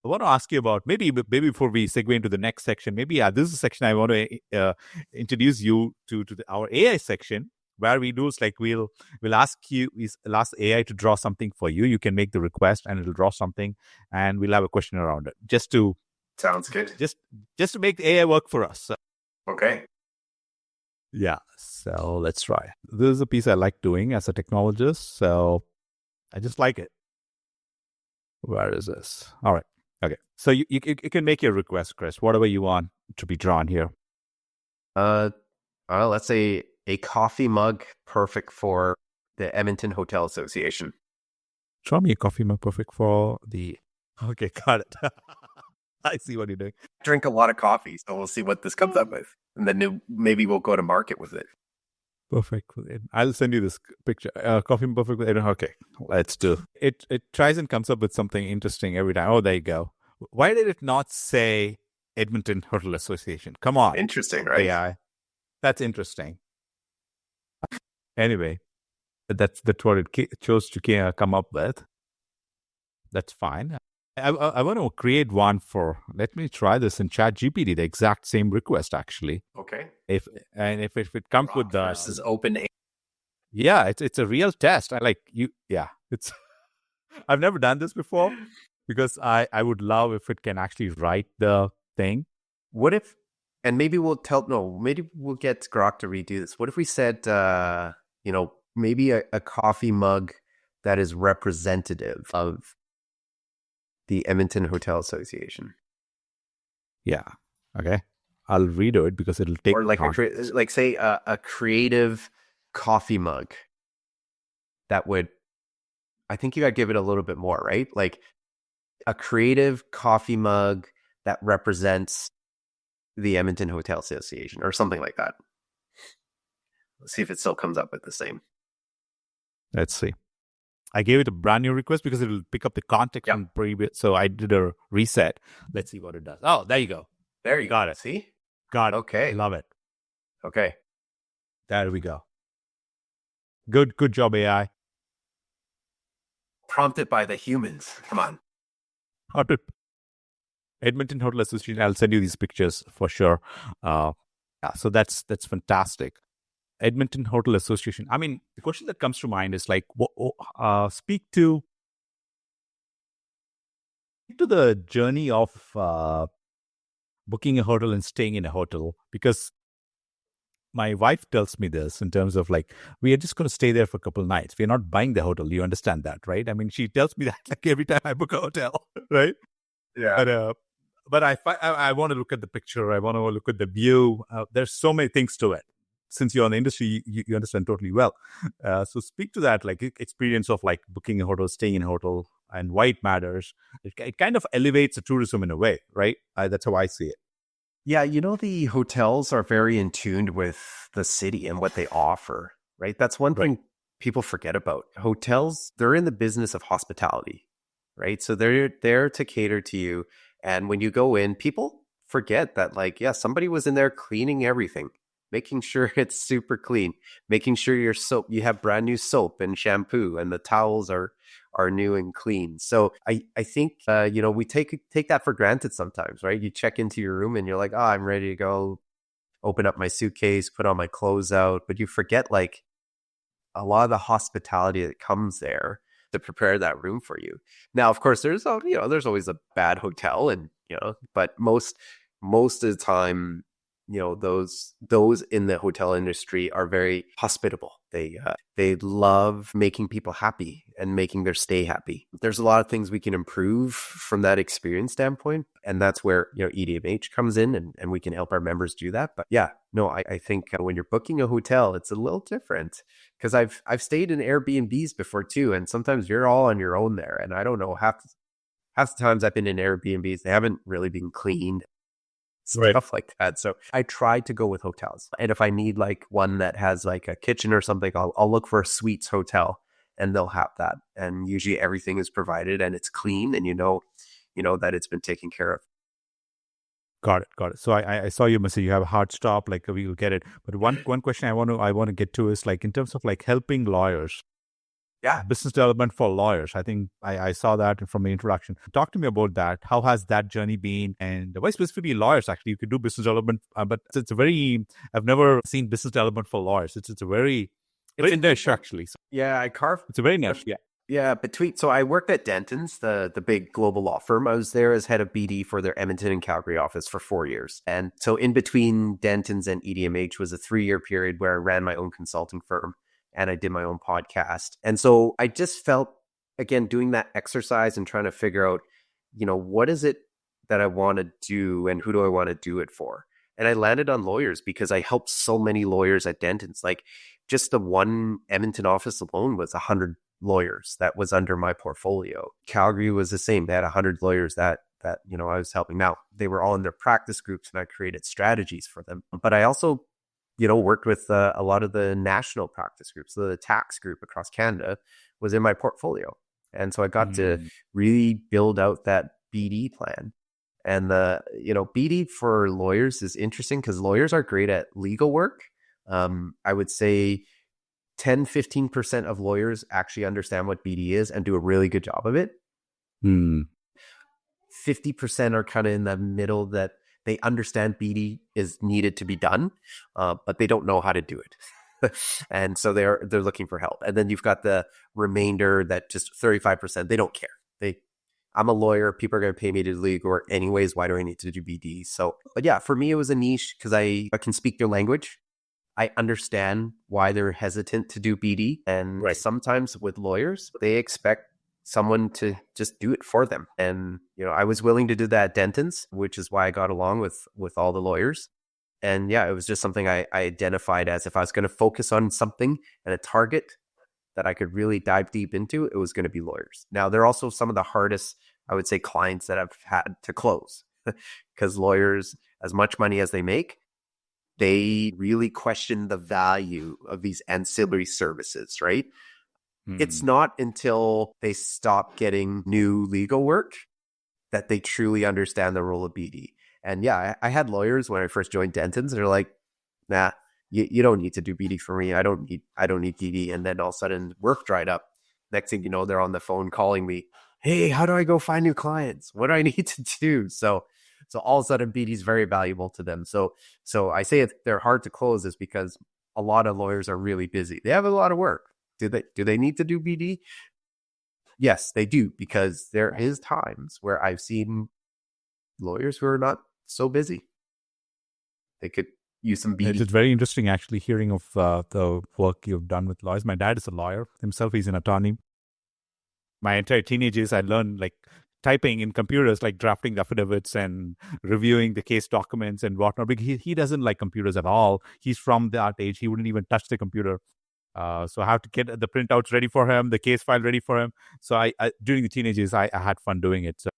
I want to ask you about maybe before we segue into the next section. Maybe this is a section I want to introduce you to our AI section. Where we do is like we'll ask AI to draw something for you. You can make the request and it'll draw something, and we'll have a question around it. Sounds good. Just to make the AI work for us. Okay. Yeah. So let's try. This is a piece I like doing as a technologist. So I just like it. Where is this? All right. Okay. So you can make your request, Chris. Whatever you want to be drawn here. Let's say a coffee mug perfect for the Edmonton Hotel Association. Draw me a coffee mug perfect for the... Okay, got it. I see what you're doing. Drink a lot of coffee, so we'll see what this comes up with. And then maybe we'll go to market with it. Perfect. I'll send you this picture. Coffee mug perfect with it. Okay, let's do it. It tries and comes up with something interesting every time. Oh, there you go. Why did it not say Edmonton Hotel Association? Come on. Interesting, right? AI. That's interesting. Anyway, that's what it chose to come up with. That's fine. I want to create one let me try this in ChatGPT, the exact same request, actually. Okay. If it comes with the... This is open. Yeah, it's a real test. I like you. Yeah, it's. I've never done this before because I would love if it can actually write the thing. What if, and maybe maybe we'll get Grok to redo this. What if we said, maybe a coffee mug that is representative of the Edmonton Hotel Association? Yeah. Okay. I'll redo it because it'll take Or like say a creative coffee mug that would, I think you got to give it a little bit more, right? Like a creative coffee mug that represents the Edmonton Hotel Association or something like that. Let's see if it still comes up with the same. Let's see. I gave it a brand new request because it'll pick up the context Yep. from previous. So I did a reset. Let's see what it does. Oh, there you go. There you Got it. See? Got it. Okay. Love it. Okay. There we go. Good job, AI. Prompted by the humans. Come on. Edmonton Hotel Association. I'll send you these pictures for sure. Yeah, so that's fantastic. Edmonton Hotel Association. I mean, the question that comes to mind is like, speak to the journey of booking a hotel and staying in a hotel, because my wife tells me this in terms of like, we are just going to stay there for a couple of nights. We're not buying the hotel. You understand that, right? I mean, she tells me that like every time I book a hotel, right? Yeah. But I want to look at the picture. I want to look at the view. There's so many things to it. Since you're in the industry, you understand totally well. So speak to that, like experience of like booking a hotel, staying in a hotel, and why it matters. It kind of elevates the tourism in a way, right? That's how I see it. Yeah, the hotels are very in tune with the city and what they offer, right? That's one thing people forget about. Hotels, they're in the business of hospitality, right? So they're there to cater to you. And when you go in, people forget that, like, yeah, somebody was in there cleaning everything, making sure it's super clean, making sure you have brand new soap and shampoo, and the towels are new and clean. So I think we take that for granted sometimes, right? You check into your room and you're like, oh, I'm ready to go, open up my suitcase, put on my clothes out, but you forget like a lot of the hospitality that comes there to prepare that room for you. Now, of course, there's always a bad hotel, and but most of the time, those in the hotel industry are very hospitable. They love making people happy and making their stay happy. There's a lot of things we can improve from that experience standpoint, and that's where EDMH comes in, and we can help our members do that. But yeah, no, I think when you're booking a hotel, it's a little different, because I've stayed in Airbnbs before too, and sometimes you're all on your own there, and I don't know, half the times I've been in Airbnbs, they haven't really been cleaned. Stuff like that. So I try to go with hotels. And if I need like one that has like a kitchen or something, I'll look for a Suites hotel, and they'll have that. And usually everything is provided and it's clean, and you know that it's been taken care of. Got it. So I saw you message. You have a hard stop. Like we will get it. But one question I want to get to is like in terms of like helping lawyers. Yeah. Business development for lawyers. I think I saw that from the introduction. Talk to me about that. How has that journey been? And why specifically lawyers? Actually, you could do business development, but I've never seen business development for lawyers. It's very niche actually. So yeah, it's a very niche. Yeah. Yeah, so I worked at Dentons, the big global law firm. I was there as head of BD for their Edmonton and Calgary office for 4 years. And so in between Dentons and EDMH was a 3-year period where I ran my own consulting firm, and I did my own podcast. And so I just felt, again, doing that exercise and trying to figure out, what is it that I want to do and who do I want to do it for? And I landed on lawyers because I helped so many lawyers at Dentons. Like just the one Edmonton office alone was 100 lawyers that was under my portfolio. Calgary was the same. They had 100 lawyers that I was helping. Now, they were all in their practice groups, and I created strategies for them. But I also worked with a lot of the national practice groups. So the tax group across Canada was in my portfolio. And so I got to really build out that BD plan. And the, BD for lawyers is interesting because lawyers are great at legal work. I would say 10-15% of lawyers actually understand what BD is and do a really good job of it. 50% are kind of in the middle, that they understand BD is needed to be done, but they don't know how to do it. And so they're looking for help. And then you've got the remainder that just 35%, they don't care. I'm a lawyer. People are going to pay me to do legal work anyways. Why do I need to do BD? So, but yeah, for me, it was a niche because I can speak their language. I understand why they're hesitant to do BD. And sometimes with lawyers, they expect someone to just do it for them. And, I was willing to do that at Denton's, which is why I got along with all the lawyers. And yeah, it was just something I identified as if I was going to focus on something and a target that I could really dive deep into, it was going to be lawyers. Now, they're also some of the hardest, I would say, clients that I've had to close because lawyers, as much money as they make, they really question the value of these ancillary services, right? It's not until they stop getting new legal work that they truly understand the role of BD. And yeah, I had lawyers when I first joined Denton's. They're like, nah, you don't need to do BD for me. I don't need BD. And then all of a sudden work dried up. Next thing you know, they're on the phone calling me, hey, how do I go find new clients? What do I need to do? So all of a sudden BD is very valuable to them. So I say they're hard to close is because a lot of lawyers are really busy. They have a lot of work. Do they need to do BD? Yes, they do, because there is times where I've seen lawyers who are not so busy. They could use some BD. It's very interesting actually hearing of the work you've done with lawyers. My dad is a lawyer himself. He's an attorney. My entire teenage years, I learned like typing in computers, like drafting affidavits and reviewing the case documents and whatnot. Because he doesn't like computers at all. He's from that age. He wouldn't even touch the computer. So I have to get the printouts ready for him, the case file ready for him. So I during the teenage years, I had fun doing it. So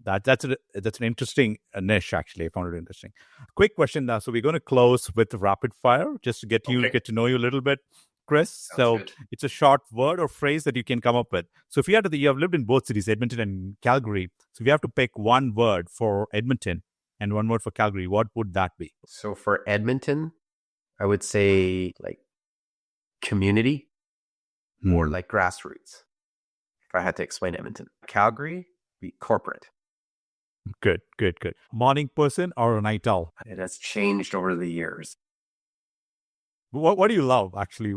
that's an interesting niche, actually. I found it interesting. Quick question now. So we're going to close with rapid fire just to get to know you a little bit, Chris. So it's a short word or phrase that you can come up with. So if you have lived in both cities, Edmonton and Calgary. So if you have to pick one word for Edmonton and one word for Calgary, what would that be? So for Edmonton, I would say like community or like grassroots. If I had to explain Edmonton. Calgary, be corporate. Good. Morning person or a night owl? It has changed over the years. What do you love, actually?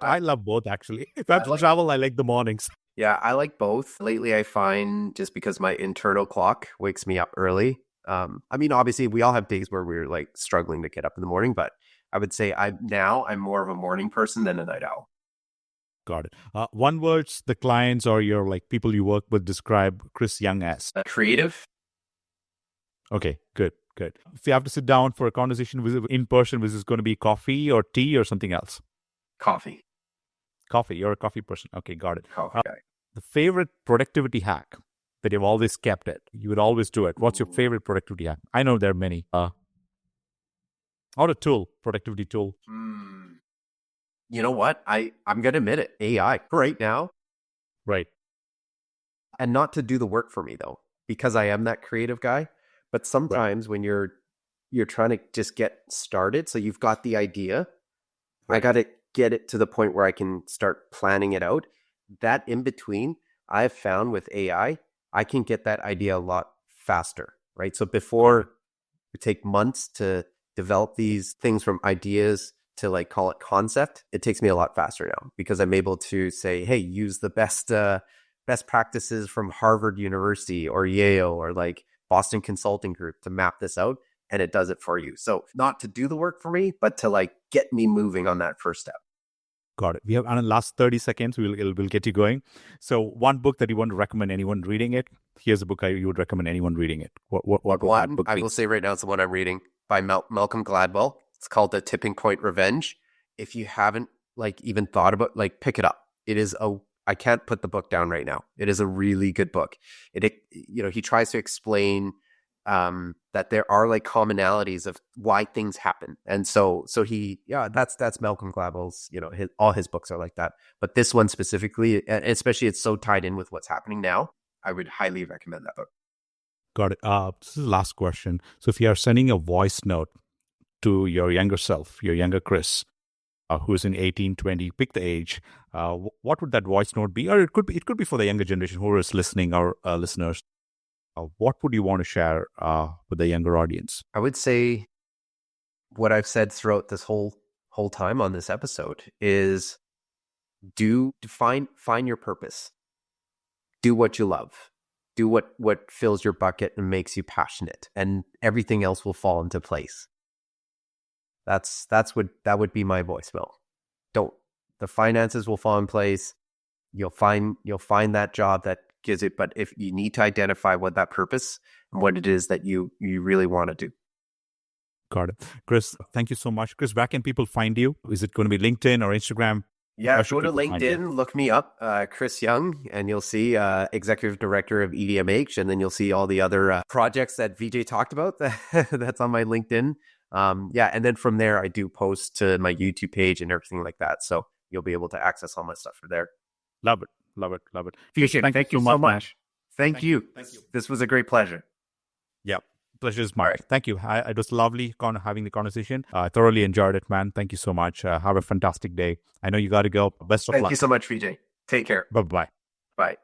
I love both, actually. If I have to travel, I like the mornings. Yeah, I like both. Lately, I find just because my internal clock wakes me up early. Obviously, we all have days where we're like struggling to get up in the morning, but I would say I'm more of a morning person than a night owl. Got it. One word the clients or your like people you work with describe Chris Yeung as? Creative. Okay, good. If you have to sit down for a conversation in person, is this going to be coffee or tea or something else? Coffee. You're a coffee person. Okay, got it. Coffee guy. The favorite productivity hack that you've always kept it. You would always do it. What's your favorite productivity hack? I know there are many. Or a productivity tool. You know what? I'm going to admit it. AI right now. Right. And not to do the work for me though, because I am that creative guy. But sometimes when you're trying to just get started, so you've got the idea, I got to get it to the point where I can start planning it out. That in between, I've found with AI, I can get that idea a lot faster, right? So before it take months to develop these things from ideas to like call it concept, it takes me a lot faster now because I'm able to say, hey, use the best practices from Harvard University or Yale or like Boston Consulting Group to map this out, and it does it for you. So not to do the work for me, but to like get me moving on that first step. Got it. We have, in the last 30 seconds, we'll get you going. So one book that you want to recommend anyone reading it. Here's a book you would recommend anyone reading it. What book I will say right now, it's the one I'm reading by Malcolm Gladwell. It's called The Tipping Point Revenge. If you haven't like even thought about, like, pick it up. I can't put the book down right now. It is a really good book. He tries to explain that there are like commonalities of why things happen. And so that's Malcolm Gladwell's, all his books are like that. But this one specifically, and especially it's so tied in with what's happening now, I would highly recommend that book. Got it. This is the last question. So if you are sending a voice note to your younger self, your younger Chris, who's in 18, 20, pick the age, what would that voice note be? Or it could be for the younger generation who is listening, or listeners. What would you want to share with the younger audience? I would say what I've said throughout this whole time on this episode is find your purpose. Do what you love. Do what fills your bucket and makes you passionate, and everything else will fall into place. That would be my voicemail. The finances will fall in place. You'll find that job that gives it, but if you need to identify what that purpose and what it is that you really want to do. Got it. Chris, thank you so much. Chris, where can people find you? Is it going to be LinkedIn or Instagram? Yeah, go to LinkedIn, look me up, Chris Yeung, and you'll see Executive Director of EDMH, and then you'll see all the other projects that Vijay talked about. That's on my LinkedIn. And then from there, I do post to my YouTube page and everything like that. So you'll be able to access all my stuff from there. Love it. Love it. Love it. Thank you so much. Thank you. This was a great pleasure. Yeah. Pleasure is mine. Thank you. It was lovely having the conversation. I thoroughly enjoyed it, man. Thank you so much. Have a fantastic day. I know you got to go. Best of luck. Thank you so much, Vijay. Take care. Bye-bye. Bye.